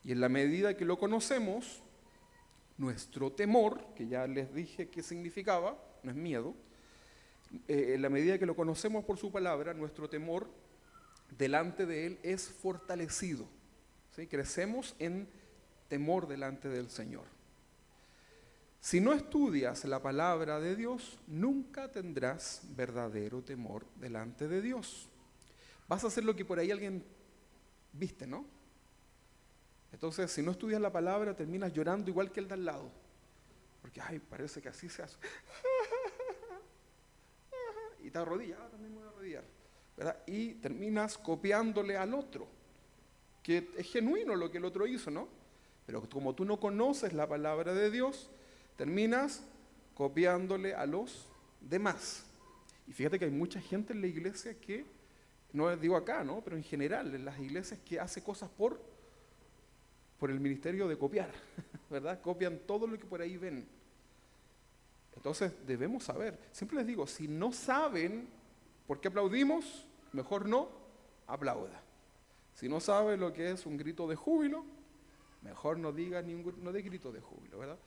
Y en la medida que lo conocemos, nuestro temor, que ya les dije qué significaba, no es miedo, en la medida que lo conocemos por su palabra, nuestro temor delante de Él es fortalecido. ¿Sí? Crecemos en temor delante del Señor. Si no estudias la palabra de Dios, nunca tendrás verdadero temor delante de Dios. Vas a hacer lo que por ahí alguien viste, ¿no? Entonces, si no estudias la palabra, terminas llorando igual que el de al lado. Porque, ay, parece que así se hace. Y te arrodillas, también me voy a arrodillar, ¿verdad? Y terminas copiándole al otro, que es genuino lo que el otro hizo, ¿no? Pero como tú no conoces la palabra de Dios, terminas copiándole a los demás. Y fíjate que hay mucha gente en la iglesia que, no digo acá, ¿no?, pero en general, en las iglesias que hace cosas por el ministerio de copiar, ¿verdad? Copian todo lo que por ahí ven. Entonces debemos saber. Siempre les digo, si no saben por qué aplaudimos, mejor no aplauda. Si no sabe lo que es un grito de júbilo, mejor no diga no dé grito de júbilo, ¿verdad?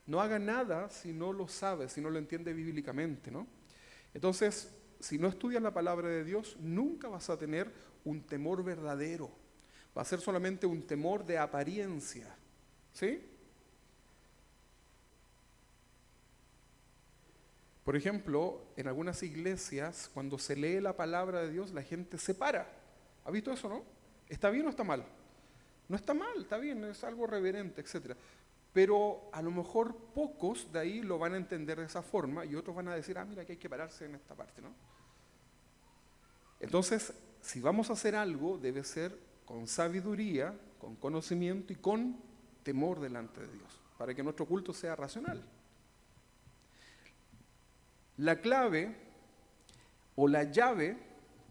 No haga nada si no lo sabe, si no lo entiende bíblicamente, ¿no? Entonces, si no estudias la palabra de Dios, nunca vas a tener un temor verdadero. Va a ser solamente un temor de apariencia, ¿sí? Por ejemplo, en algunas iglesias, cuando se lee la palabra de Dios, la gente se para. ¿Ha visto eso, no? ¿Está bien o está mal? No está mal, está bien, es algo reverente, etc. Pero a lo mejor pocos de ahí lo van a entender de esa forma y otros van a decir, mira que hay que pararse en esta parte, ¿no? Entonces, si vamos a hacer algo, debe ser con sabiduría, con conocimiento y con temor delante de Dios, para que nuestro culto sea racional. La clave o la llave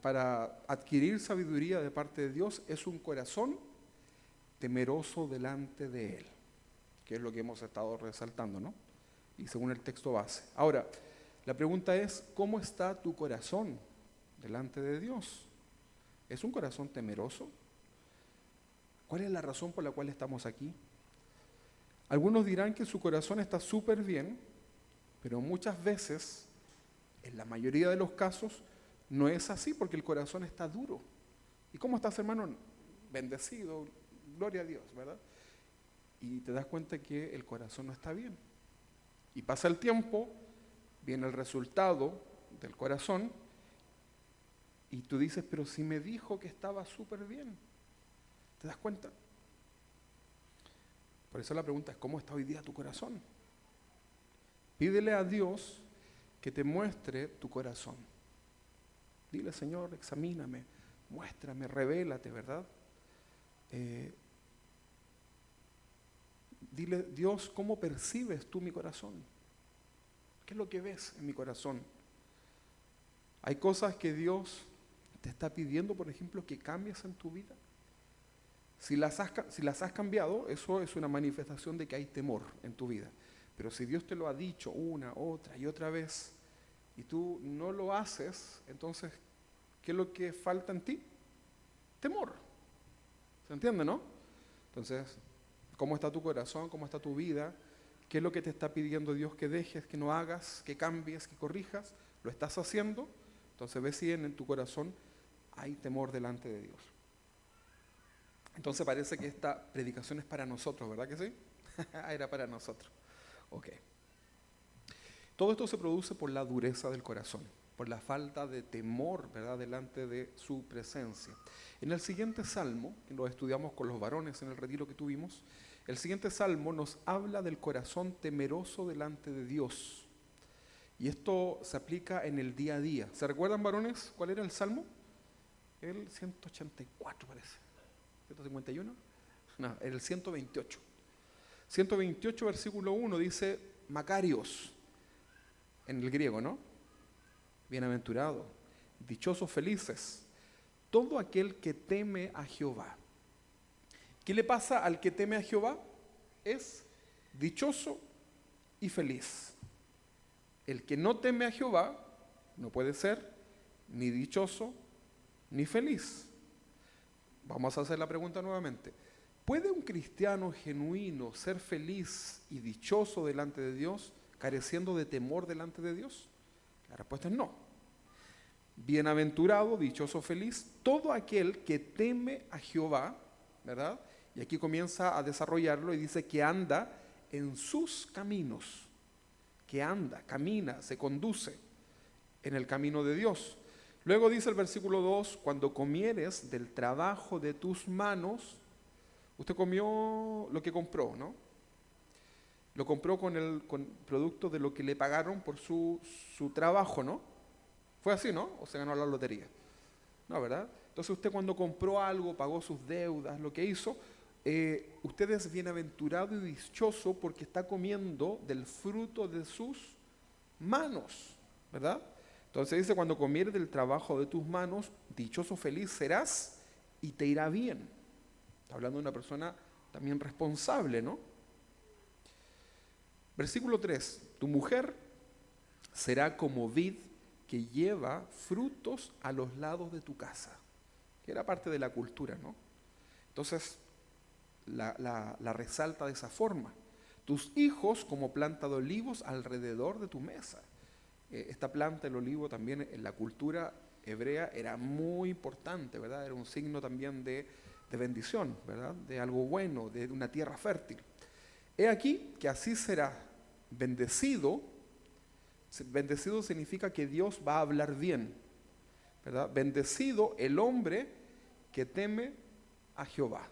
para adquirir sabiduría de parte de Dios es un corazón temeroso delante de Él, que es lo que hemos estado resaltando, ¿no? Y según el texto base. Ahora, la pregunta es, ¿cómo está tu corazón delante de Dios? ¿Es un corazón temeroso? ¿Cuál es la razón por la cual estamos aquí? Algunos dirán que su corazón está súper bien, pero muchas veces, en la mayoría de los casos, no es así porque el corazón está duro. ¿Y cómo estás, hermano? Bendecido, gloria a Dios, ¿verdad? Y te das cuenta que el corazón no está bien. Y pasa el tiempo, viene el resultado del corazón, y tú dices, pero si me dijo que estaba súper bien. ¿Te das cuenta? Por eso la pregunta es, ¿cómo está hoy día tu corazón? Pídele a Dios que te muestre tu corazón. Dile, Señor, examíname, muéstrame, revélate, ¿verdad? Dile, Dios, ¿cómo percibes tú mi corazón? ¿Qué es lo que ves en mi corazón? Hay cosas que Dios te está pidiendo, por ejemplo, que cambies en tu vida. Si las has cambiado, eso es una manifestación de que hay temor en tu vida. Pero si Dios te lo ha dicho una, otra y otra vez, y tú no lo haces, entonces, ¿qué es lo que falta en ti? Temor. ¿Se entiende, no? Entonces, ¿cómo está tu corazón? ¿Cómo está tu vida? ¿Qué es lo que te está pidiendo Dios que dejes, que no hagas, que cambies, que corrijas? ¿Lo estás haciendo? Entonces ve si en tu corazón hay temor delante de Dios. Entonces parece que esta predicación es para nosotros, ¿verdad que sí? Era para nosotros. Ok. Todo esto se produce por la dureza del corazón, por la falta de temor, ¿verdad?, delante de su presencia. En el siguiente salmo, que lo estudiamos con los varones en el retiro que tuvimos, el siguiente salmo nos habla del corazón temeroso delante de Dios. Y esto se aplica en el día a día. ¿Se recuerdan, varones, cuál era el salmo? El 184 parece. ¿151? No, el 128. 128, versículo 1 dice, Macarios, en el griego, ¿no? Bienaventurado, dichosos, felices, todo aquel que teme a Jehová. ¿Qué le pasa al que teme a Jehová? Es dichoso y feliz. El que no teme a Jehová no puede ser ni dichoso ni feliz. Vamos a hacer la pregunta nuevamente. ¿Puede un cristiano genuino ser feliz y dichoso delante de Dios, careciendo de temor delante de Dios? La respuesta es no. Bienaventurado, dichoso, feliz, todo aquel que teme a Jehová, ¿verdad? Y aquí comienza a desarrollarlo y dice que anda en sus caminos, que anda, camina, se conduce en el camino de Dios. Luego dice el versículo 2, cuando comieres del trabajo de tus manos, usted comió lo que compró, ¿no? Lo compró con producto de lo que le pagaron por su trabajo, ¿no? Fue así, ¿no? ¿O se ganó la lotería? No, ¿verdad? Entonces usted cuando compró algo, pagó sus deudas, lo que hizo, usted es bienaventurado y dichoso porque está comiendo del fruto de sus manos, ¿verdad? Entonces dice, cuando comieres del trabajo de tus manos, dichoso, feliz serás y te irá bien. Está hablando de una persona también responsable, ¿no? Versículo 3, tu mujer será como vid que lleva frutos a los lados de tu casa, que era parte de la cultura, ¿no? Entonces, la resalta de esa forma. Tus hijos como planta de olivos alrededor de tu mesa. Esta planta, el olivo, también en la cultura hebrea era muy importante, ¿verdad? Era un signo también de bendición, ¿verdad? De algo bueno, de una tierra fértil. He aquí que así será bendecido. Bendecido significa que Dios va a hablar bien, ¿verdad? Bendecido el hombre que teme a Jehová.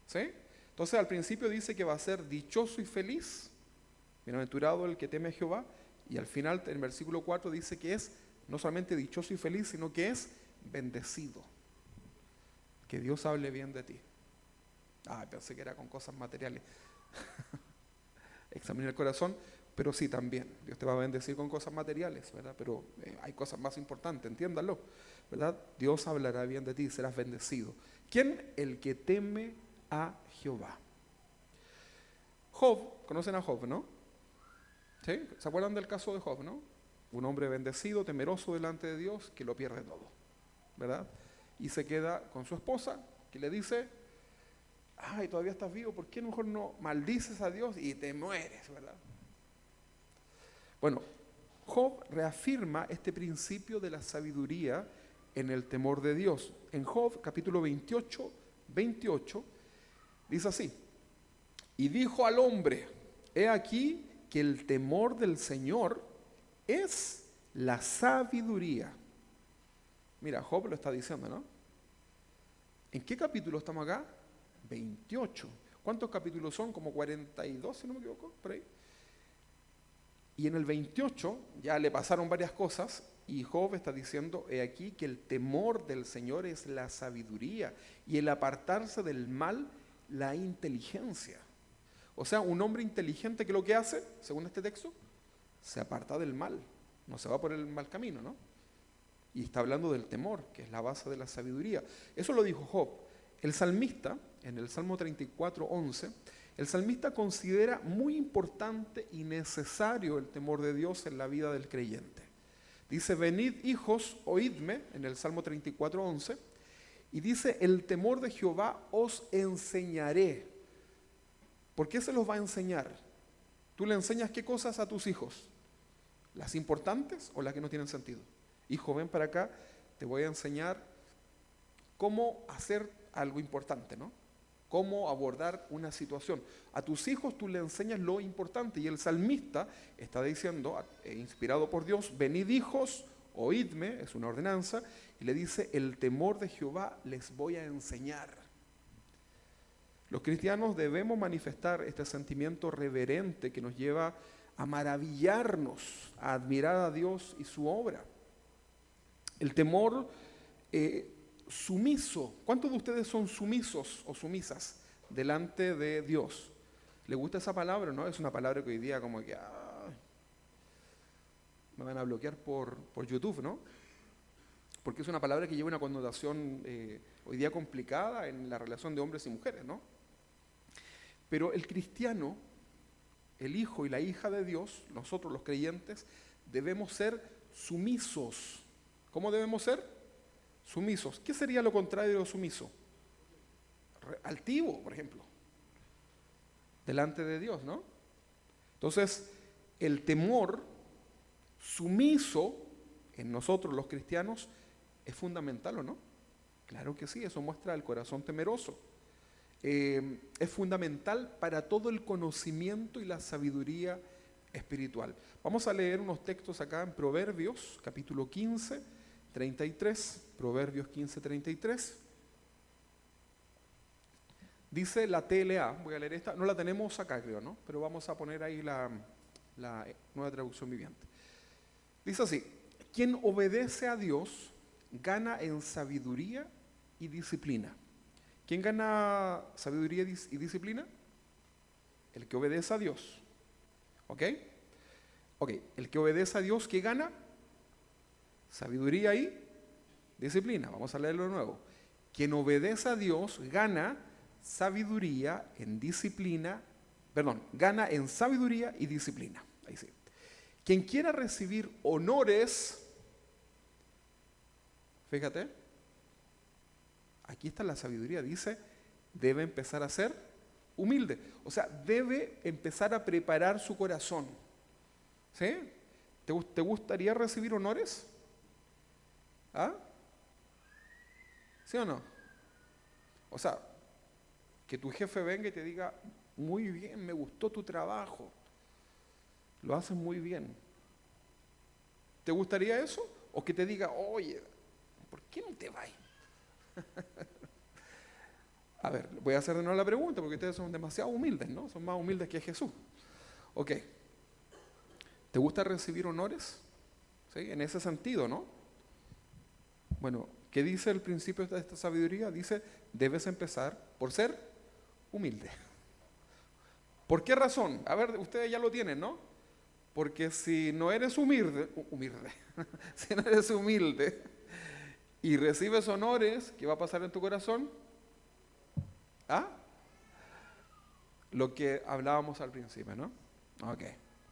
¿Sí? Entonces al principio dice que va a ser dichoso y feliz, bienaventurado el que teme a Jehová, y al final en el versículo 4 dice que es no solamente dichoso y feliz, sino que es bendecido. Que Dios hable bien de ti. Pensé que era con cosas materiales. Examina el corazón, pero sí también. Dios te va a bendecir con cosas materiales, ¿verdad? Pero hay cosas más importantes, entiéndalo, ¿verdad? Dios hablará bien de ti, serás bendecido. ¿Quién? El que teme a Jehová. Job, conocen a Job, ¿no? ¿Sí? ¿Se acuerdan del caso de Job, no? Un hombre bendecido, temeroso delante de Dios, que lo pierde todo, ¿verdad? Y se queda con su esposa, que le dice, todavía estás vivo, ¿por qué mejor no maldices a Dios y te mueres, ¿verdad? Bueno, Job reafirma este principio de la sabiduría en el temor de Dios. En Job, capítulo 28, dice así, y dijo al hombre, he aquí que el temor del Señor es la sabiduría. Mira, Job lo está diciendo, ¿no? ¿En qué capítulo estamos acá? 28. ¿Cuántos capítulos son? Como 42, si no me equivoco, por ahí. Y en el 28 ya le pasaron varias cosas y Job está diciendo, he aquí que el temor del Señor es la sabiduría y el apartarse del mal, la inteligencia. O sea, un hombre inteligente, que lo que hace, según este texto, se aparta del mal, no se va por el mal camino, ¿no? Y está hablando del temor, que es la base de la sabiduría. Eso lo dijo Job. El salmista, en el Salmo 34:11, el salmista considera muy importante y necesario el temor de Dios en la vida del creyente. Dice, venid hijos, oídme, en el Salmo 34:11, y dice, el temor de Jehová os enseñaré. ¿Por qué se los va a enseñar? ¿Tú le enseñas qué cosas a tus hijos? ¿Las importantes o las que no tienen sentido? Hijo, ven para acá, te voy a enseñar cómo hacer algo importante, ¿no? Cómo abordar una situación. A tus hijos tú le enseñas lo importante y el salmista está diciendo, inspirado por Dios, venid hijos, oídme, es una ordenanza, y le dice, el temor de Jehová les voy a enseñar. Los cristianos debemos manifestar este sentimiento reverente que nos lleva a maravillarnos, a admirar a Dios y su obra. El temor sumiso. ¿Cuántos de ustedes son sumisos o sumisas delante de Dios? ¿Le gusta esa palabra? ¿No? Es una palabra que hoy día como que me van a bloquear por YouTube, ¿no? Porque es una palabra que lleva una connotación hoy día complicada en la relación de hombres y mujeres, ¿no? Pero el cristiano, el hijo y la hija de Dios, nosotros los creyentes, debemos ser sumisos. ¿Cómo debemos ser? Sumisos. ¿Qué sería lo contrario de sumiso? Altivo, por ejemplo. Delante de Dios, ¿no? Entonces, el temor sumiso en nosotros los cristianos es fundamental, ¿o no? Claro que sí, eso muestra el corazón temeroso. Es fundamental para todo el conocimiento y la sabiduría espiritual. Vamos a leer unos textos acá en Proverbios, capítulo 15, 33. Proverbios 15, 33. Dice la TLA, voy a leer esta, no la tenemos acá creo, ¿no? Pero vamos a poner ahí la nueva traducción viviente. Dice así, quien obedece a Dios gana en sabiduría y disciplina. ¿Quién gana sabiduría y disciplina? El que obedece a Dios. ¿Ok? Ok, el que obedece a Dios, ¿qué gana? Sabiduría y disciplina. Vamos a leerlo de nuevo. Quien obedece a Dios gana sabiduría en disciplina, gana en sabiduría y disciplina. Ahí sí. Quien quiera recibir honores, fíjate, aquí está la sabiduría, dice, debe empezar a ser humilde. O sea, debe empezar a preparar su corazón. ¿Sí? ¿Te gustaría recibir honores? ¿Ah? ¿Sí o no? O sea, que tu jefe venga y te diga, muy bien, me gustó tu trabajo, lo haces muy bien. ¿Te gustaría eso? O que te diga, oye, ¿por qué no te vas? A ver, voy a hacer de nuevo la pregunta porque ustedes son demasiado humildes, ¿no? Son más humildes que Jesús. Ok. ¿Te gusta recibir honores? ¿Sí? En ese sentido, ¿no? Bueno, ¿qué dice el principio de esta sabiduría? Dice, debes empezar por ser humilde. ¿Por qué razón? A ver, ustedes ya lo tienen, ¿no? Porque si no eres humilde, si no eres humilde y recibes honores, ¿qué va a pasar en tu corazón? ¿Ah? Lo que hablábamos al principio, ¿no? Ok.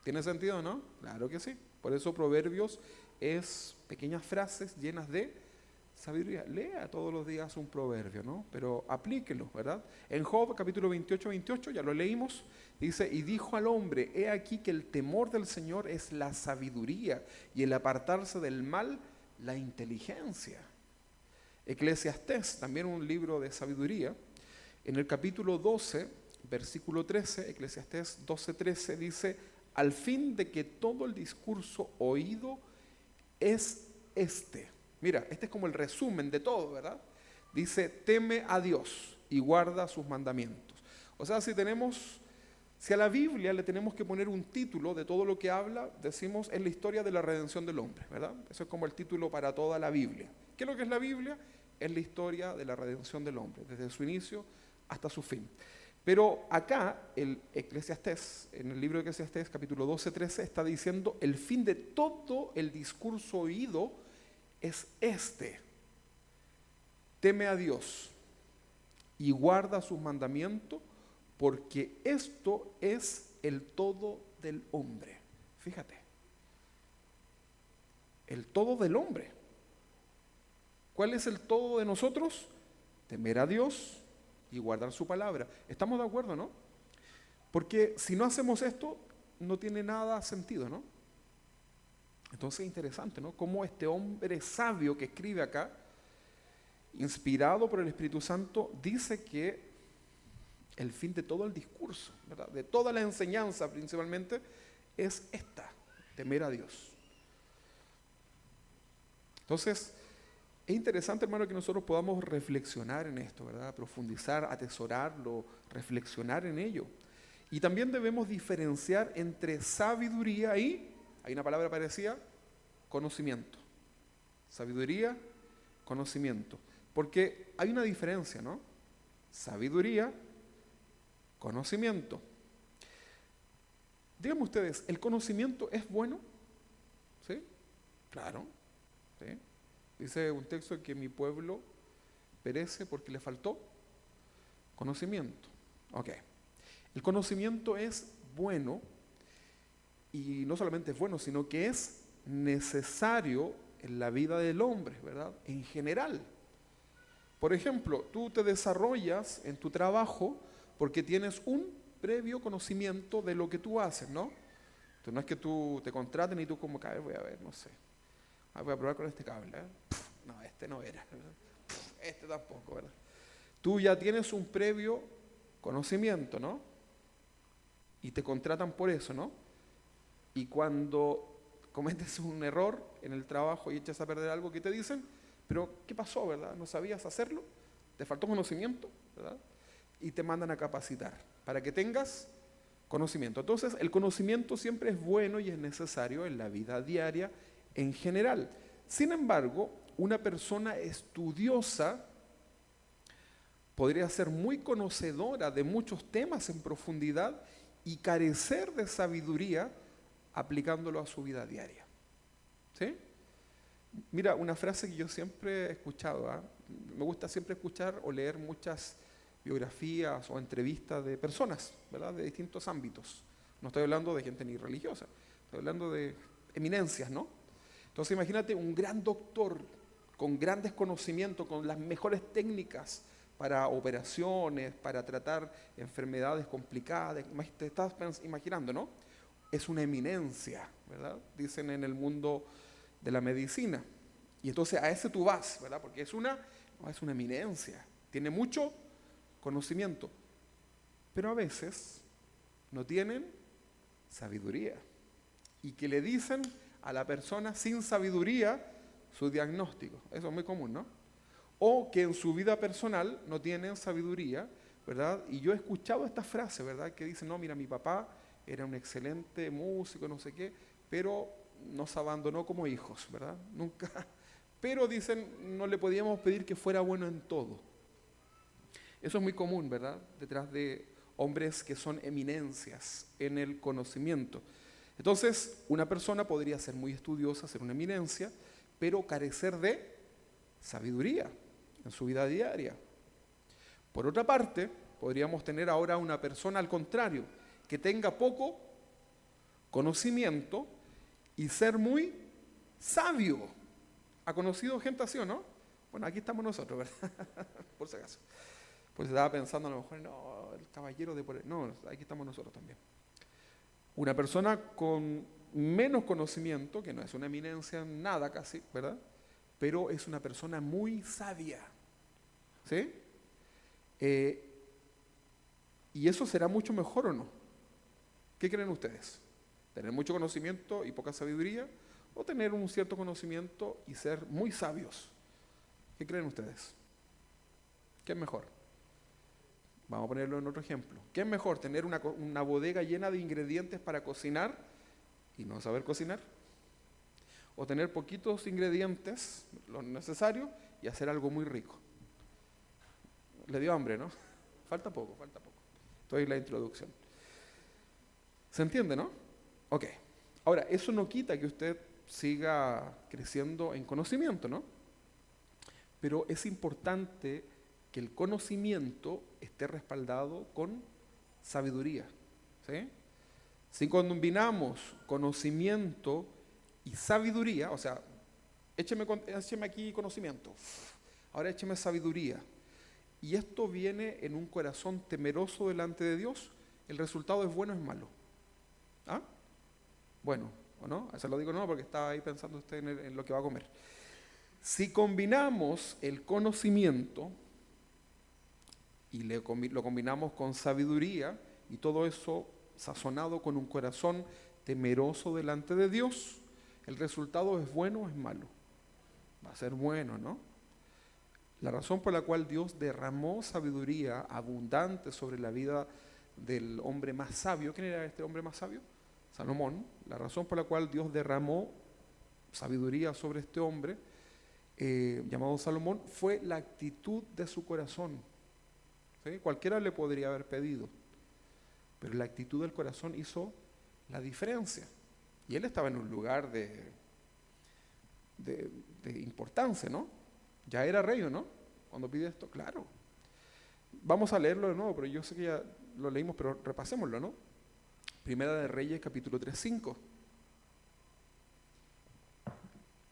¿Tiene sentido, no? Claro que sí. Por eso Proverbios es pequeñas frases llenas de sabiduría. Lea todos los días un proverbio, ¿no? Pero aplíquelo, ¿verdad? En Job, capítulo 28, ya lo leímos, dice, y dijo al hombre, he aquí que el temor del Señor es la sabiduría y el apartarse del mal, la inteligencia. Eclesiastés, también un libro de sabiduría, en el capítulo 12, versículo 13, Eclesiastés 12:13, dice, al fin de que todo el discurso oído es este. Mira, este es como el resumen de todo, ¿verdad? Dice, teme a Dios y guarda sus mandamientos. O sea, si a la Biblia le tenemos que poner un título de todo lo que habla, decimos, es la historia de la redención del hombre, ¿verdad? Eso es como el título para toda la Biblia. ¿Qué es lo que es la Biblia? Es la historia de la redención del hombre, desde su inicio hasta su fin. Pero acá, el Eclesiastés, en el libro de Eclesiastés, capítulo 12:13, está diciendo, el fin de todo el discurso oído es este. Teme a Dios y guarda sus mandamientos, porque esto es el todo del hombre. Fíjate, el todo del hombre. ¿Cuál es el todo de nosotros? Temer a Dios y guardar su palabra. ¿Estamos de acuerdo, no? Porque si no hacemos esto, no tiene nada sentido, ¿no? Entonces es interesante, ¿no? Cómo este hombre sabio que escribe acá, inspirado por el Espíritu Santo, dice que el fin de todo el discurso, ¿verdad? De toda la enseñanza principalmente, es esta, temer a Dios. Entonces, es interesante, hermano, que nosotros podamos reflexionar en esto, ¿verdad? Profundizar, atesorarlo, reflexionar en ello. Y también debemos diferenciar entre sabiduría y, hay una palabra parecida, conocimiento. Sabiduría, conocimiento. Porque hay una diferencia, ¿no? Sabiduría, conocimiento. Díganme ustedes, ¿el conocimiento es bueno? ¿Sí? Claro. ¿Sí? Dice un texto que mi pueblo perece porque le faltó conocimiento. Ok. El conocimiento es bueno, y no solamente es bueno, sino que es necesario en la vida del hombre, ¿verdad? En general. Por ejemplo, tú te desarrollas en tu trabajo porque tienes un previo conocimiento de lo que tú haces, ¿no? Entonces no es que tú te contraten y tú como, a ver, voy a ver, no sé. Voy a probar con este cable, ¿eh? No, este no era, ¿verdad? Este tampoco, ¿verdad? Tú ya tienes un previo conocimiento, ¿no? Y te contratan por eso, ¿no? Y cuando cometes un error en el trabajo y echas a perder algo, ¿qué te dicen? Pero, ¿qué pasó, verdad? ¿No sabías hacerlo? ¿Te faltó conocimiento, verdad? Y te mandan a capacitar para que tengas conocimiento. Entonces, el conocimiento siempre es bueno y es necesario en la vida diaria en general. Sin embargo, una persona estudiosa podría ser muy conocedora de muchos temas en profundidad y carecer de sabiduría aplicándolo a su vida diaria. ¿Sí? Mira, una frase que yo siempre he escuchado, ¿eh? Me gusta siempre escuchar o leer muchas biografías o entrevistas de personas, ¿verdad? De distintos ámbitos. No estoy hablando de gente ni religiosa, estoy hablando de eminencias, ¿no? Entonces imagínate un gran doctor con grandes conocimientos, con las mejores técnicas para operaciones, para tratar enfermedades complicadas. Te estás imaginando, ¿no? Es una eminencia, ¿verdad? Dicen en el mundo de la medicina. Y entonces a ese tú vas, ¿verdad? Porque es una eminencia. Tiene mucho conocimiento. Pero a veces no tienen sabiduría. Y que le dicen a la persona sin sabiduría su diagnóstico. Eso es muy común, ¿no? O que en su vida personal no tienen sabiduría, ¿verdad? Y yo he escuchado esta frase, ¿verdad? Que dicen, no, mira, mi papá era un excelente músico, no sé qué, pero nos abandonó como hijos, ¿verdad? Nunca. Pero dicen, no le podíamos pedir que fuera bueno en todo. Eso es muy común, ¿verdad? Detrás de hombres que son eminencias en el conocimiento. Entonces, una persona podría ser muy estudiosa, ser una eminencia, pero carecer de sabiduría en su vida diaria. Por otra parte, podríamos tener ahora una persona al contrario, que tenga poco conocimiento y ser muy sabio. ¿Ha conocido gente así o no? Bueno, aquí estamos nosotros, ¿verdad? Por si acaso. Pues estaba pensando a lo mejor, no, el caballero de por ahí. No, aquí estamos nosotros también. Una persona con menos conocimiento, que no es una eminencia en nada casi, ¿verdad? Pero es una persona muy sabia. ¿Sí? ¿Y eso será mucho mejor o no? ¿Qué creen ustedes? ¿Tener mucho conocimiento y poca sabiduría? ¿O tener un cierto conocimiento y ser muy sabios? ¿Qué creen ustedes? ¿Qué es mejor? Vamos a ponerlo en otro ejemplo. ¿Qué es mejor? ¿Tener una bodega llena de ingredientes para cocinar y no saber cocinar? ¿O tener poquitos ingredientes, lo necesario, y hacer algo muy rico? Le dio hambre, ¿no? Falta poco. Estoy en la introducción. ¿Se entiende, no? Ok. Ahora, eso no quita que usted siga creciendo en conocimiento, ¿no? Pero es importante que el conocimiento esté respaldado con sabiduría. ¿Sí? Si combinamos conocimiento y sabiduría, o sea, écheme aquí conocimiento, ahora écheme sabiduría, y esto viene en un corazón temeroso delante de Dios, ¿el resultado es bueno o es malo? ¿Ah? Bueno, ¿o no? Se lo digo no porque estaba ahí pensando usted en lo que va a comer. Si combinamos el conocimiento y lo combinamos con sabiduría y todo eso sazonado con un corazón temeroso delante de Dios, ¿el resultado es bueno o es malo? Va a ser bueno, ¿no? La razón por la cual Dios derramó sabiduría abundante sobre la vida del hombre más sabio, ¿quién era este hombre más sabio? Salomón. La razón por la cual Dios derramó sabiduría sobre este hombre llamado Salomón fue la actitud de su corazón. ¿Sí? Cualquiera le podría haber pedido, pero la actitud del corazón hizo la diferencia. Y él estaba en un lugar de importancia, ¿no? Ya era rey, ¿o no? Cuando pide esto, claro. Vamos a leerlo de nuevo, pero yo sé que ya lo leímos, pero repasémoslo, ¿no? Primera de Reyes, capítulo 3:5.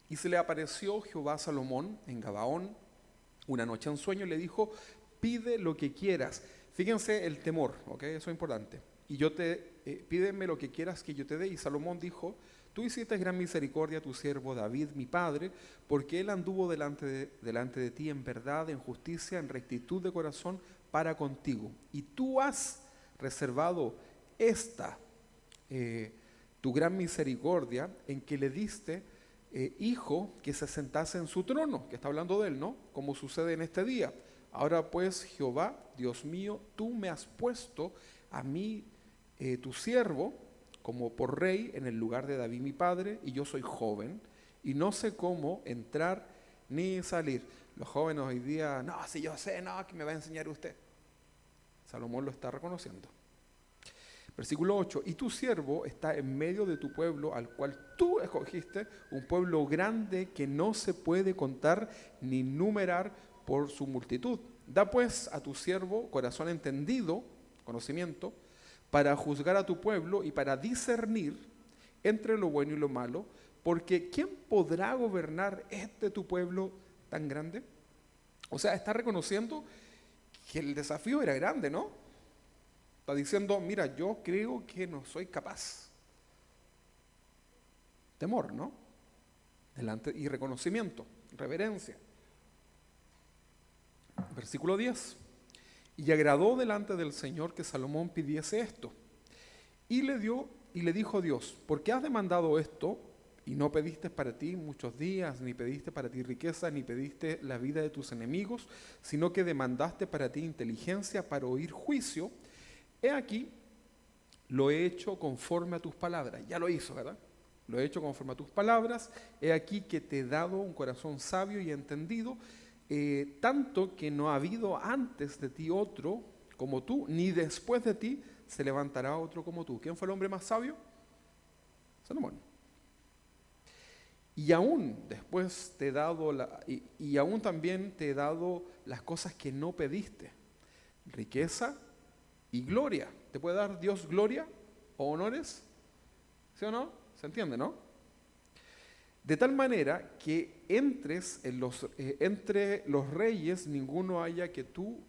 Y se le apareció Jehová a Salomón en Gabaón una noche en sueño y le dijo, pide lo que quieras. Fíjense el temor, ¿ok? Eso es importante. Y pídeme lo que quieras que yo te dé. Y Salomón dijo, tú hiciste gran misericordia a tu siervo David, mi padre, porque él anduvo delante de ti en verdad, en justicia, en rectitud de corazón para contigo. Y tú has reservado tu gran misericordia en que le diste hijo que se sentase en su trono, que está hablando de él, ¿no? Como sucede en este día. Ahora pues, Jehová, Dios mío, tú me has puesto a mí, tu siervo, como por rey en el lugar de David mi padre, y yo soy joven, y no sé cómo entrar ni salir. Los jóvenes hoy día, no, si yo sé, no, que me va a enseñar usted. Salomón lo está reconociendo. Versículo 8, y tu siervo está en medio de tu pueblo, al cual tú escogiste, un pueblo grande que no se puede contar ni numerar por su multitud. Da pues a tu siervo corazón entendido, conocimiento, para juzgar a tu pueblo y para discernir entre lo bueno y lo malo, porque ¿quién podrá gobernar tu pueblo tan grande? O sea, está reconociendo que el desafío era grande, ¿no? Está diciendo, mira, yo creo que no soy capaz. Temor, ¿no? Y reconocimiento, reverencia. Versículo 10. Y agradó delante del Señor que Salomón pidiese esto. Y le dijo Dios, ¿por qué has demandado esto? Y no pediste para ti muchos días, ni pediste para ti riqueza, ni pediste la vida de tus enemigos, sino que demandaste para ti inteligencia para oír juicio. He aquí, lo he hecho conforme a tus palabras. Ya lo hizo, ¿verdad? Lo he hecho conforme a tus palabras. He aquí que te he dado un corazón sabio y entendido, tanto que no ha habido antes de ti otro como tú, ni después de ti se levantará otro como tú. ¿Quién fue el hombre más sabio? Salomón. Y aún después te he dado, y aún también te he dado las cosas que no pediste, riqueza y gloria. ¿Te puede dar Dios gloria o honores? ¿Sí o no? ¿Se entiende, no? De tal manera que entres entre los reyes ninguno haya que tú,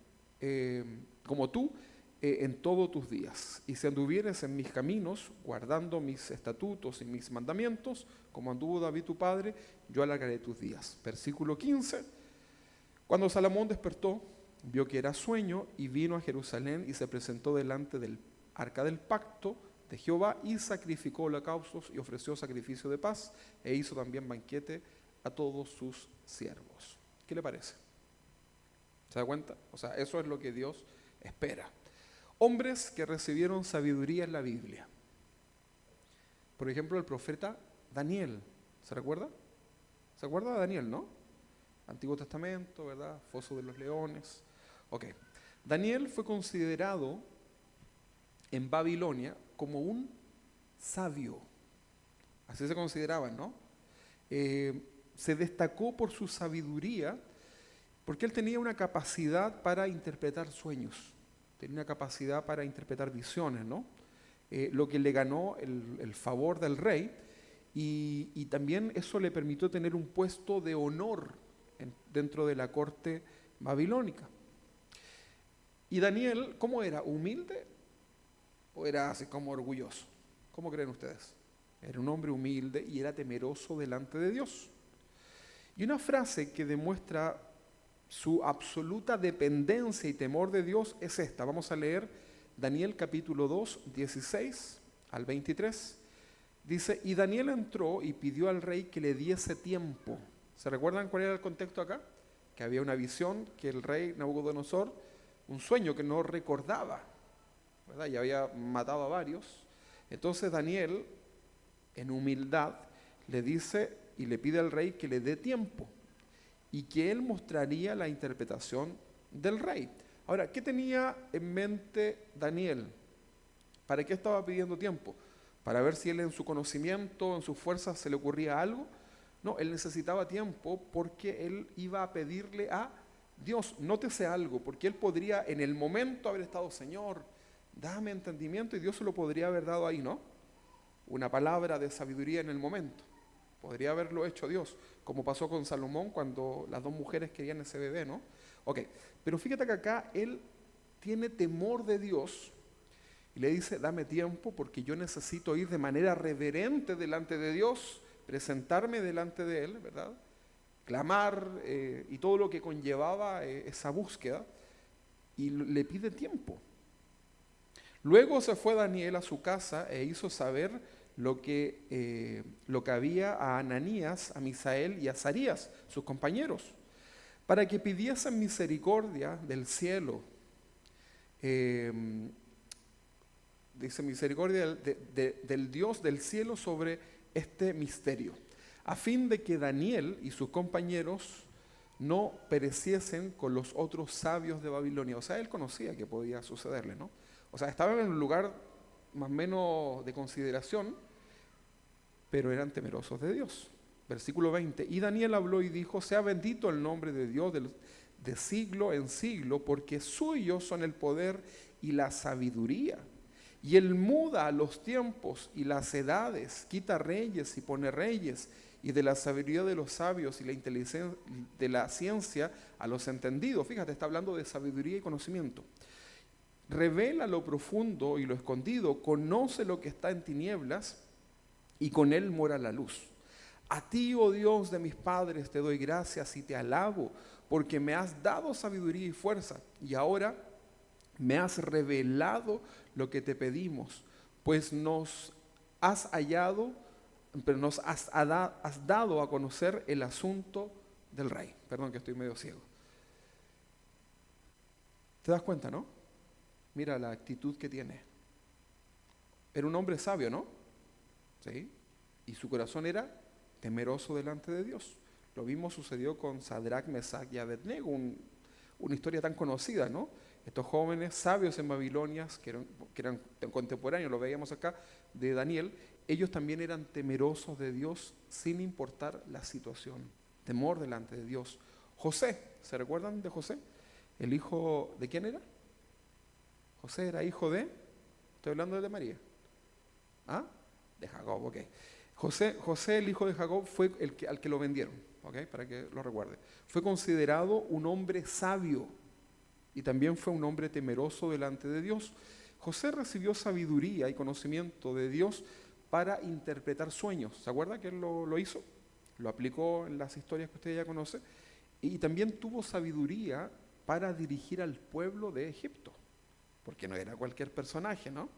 como tú, en todos tus días. Y si anduvieres en mis caminos, guardando mis estatutos y mis mandamientos, como anduvo David tu padre, yo alargaré tus días. Versículo 15. Cuando Salomón despertó, vio que era sueño y vino a Jerusalén y se presentó delante del arca del pacto de Jehová y sacrificó holocaustos y ofreció sacrificio de paz e hizo también banquete a todos sus siervos. ¿Qué le parece? ¿Se da cuenta? O sea, eso es lo que Dios espera. Hombres que recibieron sabiduría en la Biblia. Por ejemplo, el profeta Daniel. ¿Se recuerda? ¿Se acuerda de Daniel, no? Antiguo Testamento, ¿verdad? Foso de los leones. Ok. Daniel fue considerado en Babilonia como un sabio. Así se consideraban, ¿no? Se destacó por su sabiduría porque él tenía una capacidad para interpretar sueños. Tenía una capacidad para interpretar visiones, ¿no? Lo que le ganó el favor del rey y también eso le permitió tener un puesto de honor dentro de la corte babilónica. Y Daniel, ¿cómo era? ¿Humilde o era así como orgulloso? ¿Cómo creen ustedes? Era un hombre humilde y era temeroso delante de Dios. Y una frase que demuestra su absoluta dependencia y temor de Dios es esta. Vamos a leer Daniel capítulo 2, 16 al 23. Dice, y Daniel entró y pidió al rey que le diese tiempo. ¿Se recuerdan cuál era el contexto acá? Que había una visión que el rey Nabucodonosor, un sueño que no recordaba, ¿verdad? Y había matado a varios. Entonces Daniel, en humildad, le dice y le pide al rey que le dé tiempo y que él mostraría la interpretación del rey. Ahora, ¿qué tenía en mente Daniel? ¿Para qué estaba pidiendo tiempo? ¿Para ver si él en su conocimiento, en sus fuerzas se le ocurría algo? No, él necesitaba tiempo porque él iba a pedirle a Dios. Nótese algo, porque él podría en el momento haber estado, Señor, dame entendimiento, y Dios se lo podría haber dado ahí, ¿no? Una palabra de sabiduría en el momento. Podría haberlo hecho Dios, como pasó con Salomón cuando las dos mujeres querían ese bebé, ¿no? Ok, pero fíjate que acá él tiene temor de Dios y le dice, dame tiempo porque yo necesito ir de manera reverente delante de Dios, presentarme delante de Él, ¿verdad? Clamar y todo lo que conllevaba esa búsqueda, y le pide tiempo. Luego se fue Daniel a su casa e hizo saber lo que había a Ananías, a Misael y a Azarías, sus compañeros, para que pidiesen misericordia del cielo. Dice misericordia del Dios del cielo sobre este misterio, a fin de que Daniel y sus compañeros no pereciesen con los otros sabios de Babilonia. O sea, él conocía que podía sucederle, ¿no? O sea, estaban en un lugar más o menos de consideración, pero eran temerosos de Dios. Versículo 20, y Daniel habló y dijo, sea bendito el nombre de Dios de siglo en siglo, porque suyos son el poder y la sabiduría. Y él muda los tiempos y las edades, quita reyes y pone reyes, y de la sabiduría de los sabios y la inteligencia de la ciencia a los entendidos. Fíjate, está hablando de sabiduría y conocimiento. Revela lo profundo y lo escondido, conoce lo que está en tinieblas y con él mora la luz. A ti, oh Dios de mis padres, te doy gracias y te alabo, porque me has dado sabiduría y fuerza, y ahora me has revelado lo que te pedimos, pues nos has hallado, pero nos has dado a conocer el asunto del rey. Perdón que estoy medio ciego. ¿Te das cuenta, no? Mira la actitud que tiene. Era un hombre sabio, ¿no? ¿Sí? Y su corazón era temeroso delante de Dios. Lo mismo sucedió con Sadrach, Mesach y Abednego, una historia tan conocida, ¿no? Estos jóvenes sabios en Babilonia, que eran contemporáneos, lo veíamos acá, de Daniel, ellos también eran temerosos de Dios sin importar la situación. Temor delante de Dios. José, ¿se recuerdan de José? ¿El hijo de quién era? José era hijo de, estoy hablando de María. ¿Ah? De Jacob, ok. José, el hijo de Jacob, fue al que lo vendieron, ¿ok? Para que lo recuerde. Fue considerado un hombre sabio y también fue un hombre temeroso delante de Dios. José recibió sabiduría y conocimiento de Dios para interpretar sueños. ¿Se acuerda que él lo hizo? Lo aplicó en las historias que usted ya conoce. Y también tuvo sabiduría para dirigir al pueblo de Egipto, porque no era cualquier personaje, ¿no?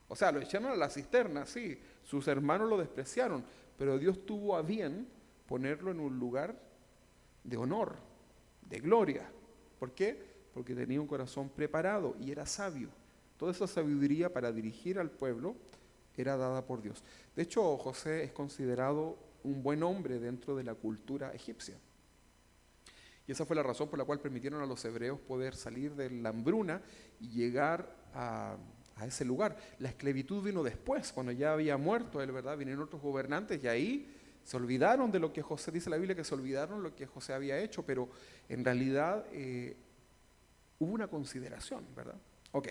O sea, lo echaron a la cisterna, sí, sus hermanos lo despreciaron, pero Dios tuvo a bien ponerlo en un lugar de honor, de gloria. ¿Por qué? Porque tenía un corazón preparado y era sabio. Toda esa sabiduría para dirigir al pueblo era dada por Dios. De hecho, José es considerado un buen hombre dentro de la cultura egipcia. Y esa fue la razón por la cual permitieron a los hebreos poder salir de la hambruna y llegar a ese lugar. La esclavitud vino después, cuando ya había muerto él, ¿verdad? Vinieron otros gobernantes y ahí se olvidaron de lo que José, dice la Biblia que se olvidaron lo que José había hecho, pero en realidad hubo una consideración, ¿verdad? Ok.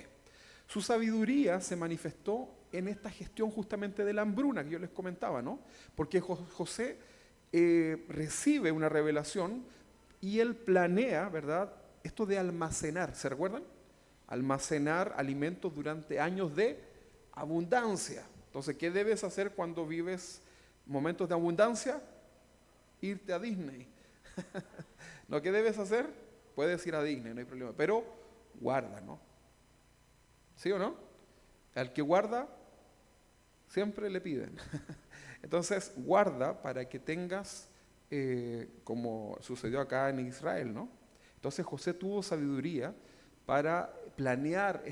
Su sabiduría se manifestó en esta gestión justamente de la hambruna que yo les comentaba, ¿no? Porque José recibe una revelación y él planea, ¿verdad? Esto de almacenar, ¿se recuerdan? Almacenar alimentos durante años de abundancia. Entonces, ¿qué debes hacer cuando vives momentos de abundancia? Irte a Disney. ¿No? ¿Qué debes hacer? Puedes ir a Disney, no hay problema, pero guarda, ¿no? ¿Sí o no? Al que guarda, siempre le piden. Entonces, guarda para que tengas, como sucedió acá en Israel, ¿no? Entonces, José tuvo sabiduría para planear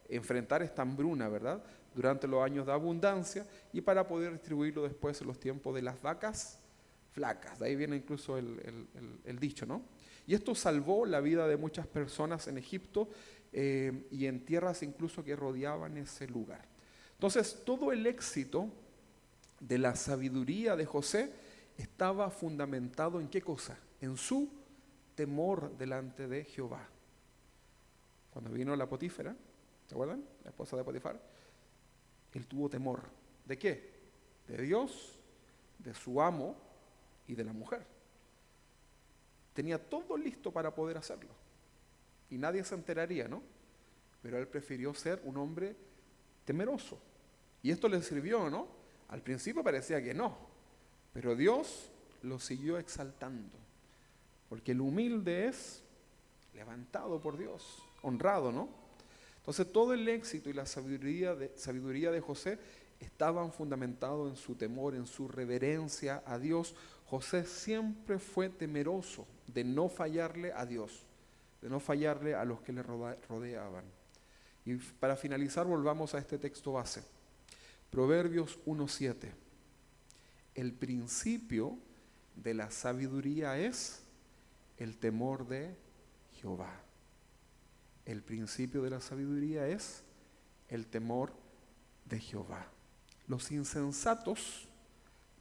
enfrentar esta hambruna, ¿verdad? Durante los años de abundancia y para poder distribuirlo después en los tiempos de las vacas flacas. De ahí viene incluso el dicho, ¿no? Y esto salvó la vida de muchas personas en Egipto y en tierras incluso que rodeaban ese lugar. Entonces, todo el éxito de la sabiduría de José estaba fundamentado ¿en qué cosa? En su temor delante de Jehová. Cuando vino la Potífera, ¿se acuerdan? La esposa de Potifar, él tuvo temor. ¿De qué? De Dios, de su amo y de la mujer. Tenía todo listo para poder hacerlo. Y nadie se enteraría, ¿no? Pero él prefirió ser un hombre temeroso. Y esto le sirvió, ¿no? Al principio parecía que no, pero Dios lo siguió exaltando. Porque el humilde es levantado por Dios, honrado, ¿no? Entonces todo el éxito y la sabiduría de José estaban fundamentados en su temor, en su reverencia a Dios. José siempre fue temeroso de no fallarle a Dios, de no fallarle a los que le rodeaban. Y para finalizar, volvamos a este texto base. Proverbios 1:7. El principio de la sabiduría es el temor de Jehová. El principio de la sabiduría es el temor de Jehová. Los insensatos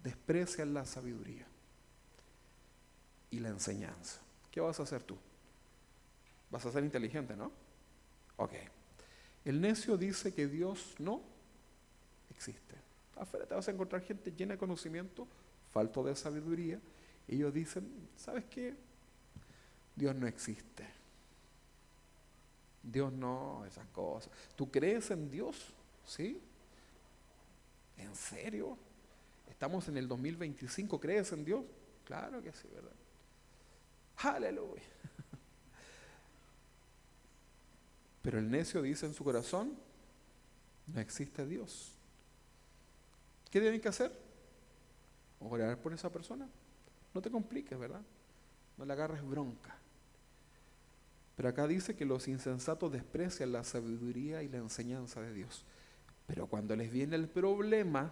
desprecian la sabiduría y la enseñanza. ¿Qué vas a hacer tú? Vas a ser inteligente, ¿no? Ok. El necio dice que Dios no existe. Afuera te vas a encontrar gente llena de conocimiento, falto de sabiduría, ellos dicen, ¿sabes qué? Dios no existe. Dios no, esas cosas. ¿Tú crees en Dios? ¿Sí? ¿En serio? Estamos en el 2025, ¿crees en Dios? Claro que sí, ¿verdad? Aleluya. Pero el necio dice en su corazón, no existe Dios. ¿Qué tienen que hacer? Orar por esa persona. No te compliques, ¿verdad? No le agarres bronca. Pero acá dice que los insensatos desprecian la sabiduría y la enseñanza de Dios. Pero cuando les viene el problema,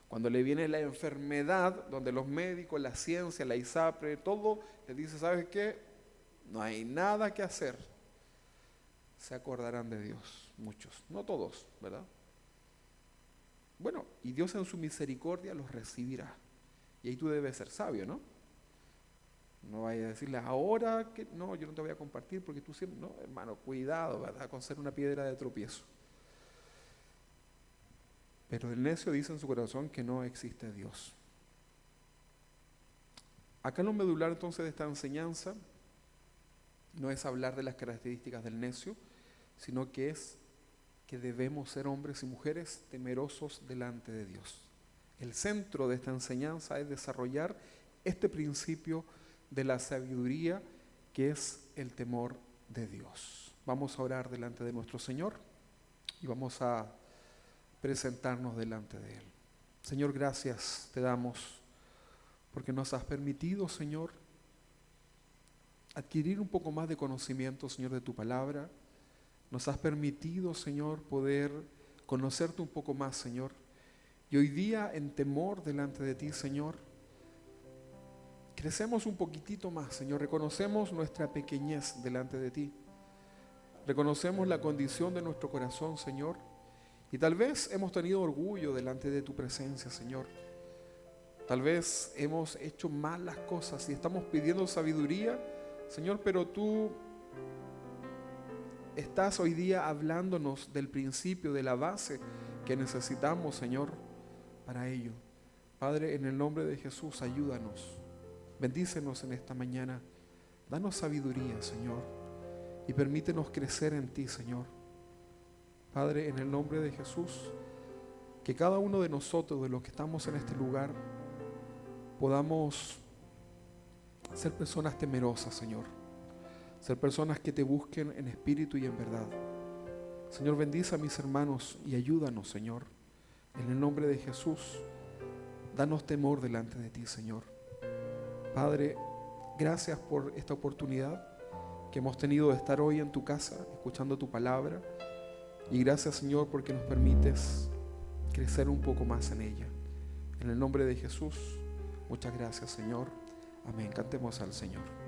cuando le viene la enfermedad, donde los médicos, la ciencia, la ISAPRE, todo les dice, ¿sabes qué? No hay nada que hacer. Se acordarán de Dios, muchos, no todos, ¿verdad? Bueno, y Dios en su misericordia los recibirá. Y ahí tú debes ser sabio, ¿no? No vayas a decirle ahora que no, yo no te voy a compartir porque tú siempre, no, hermano, cuidado, ¿verdad? Con ser una piedra de tropiezo. Pero el necio dice en su corazón que no existe Dios. Acá lo medular entonces de esta enseñanza no es hablar de las características del necio, sino que es que debemos ser hombres y mujeres temerosos delante de Dios. El centro de esta enseñanza es desarrollar este principio de la sabiduría que es el temor de Dios. Vamos a orar delante de nuestro Señor y vamos a presentarnos delante de Él. Señor, gracias te damos porque nos has permitido, Señor, adquirir un poco más de conocimiento, Señor, de tu palabra. Nos has permitido, Señor, poder conocerte un poco más, Señor. Y hoy día, en temor delante de ti, Señor, crecemos un poquitito más, Señor. Reconocemos nuestra pequeñez delante de ti. Reconocemos la condición de nuestro corazón, Señor. Y tal vez hemos tenido orgullo delante de tu presencia, Señor. Tal vez hemos hecho mal las cosas y estamos pidiendo sabiduría, Señor, pero tú estás hoy día hablándonos del principio, de la base que necesitamos, Señor, para ello. Padre, en el nombre de Jesús, ayúdanos. Bendícenos en esta mañana. Danos sabiduría, Señor, y permítenos crecer en ti, Señor. Padre, en el nombre de Jesús, que cada uno de nosotros, de los que estamos en este lugar, podamos ser personas temerosas, Señor. Ser personas que te busquen en espíritu y en verdad. Señor, bendice a mis hermanos y ayúdanos, Señor. En el nombre de Jesús, danos temor delante de ti, Señor. Padre, gracias por esta oportunidad que hemos tenido de estar hoy en tu casa, escuchando tu palabra. Y gracias, Señor, porque nos permites crecer un poco más en ella. En el nombre de Jesús, muchas gracias, Señor. Amén. Cantemos al Señor.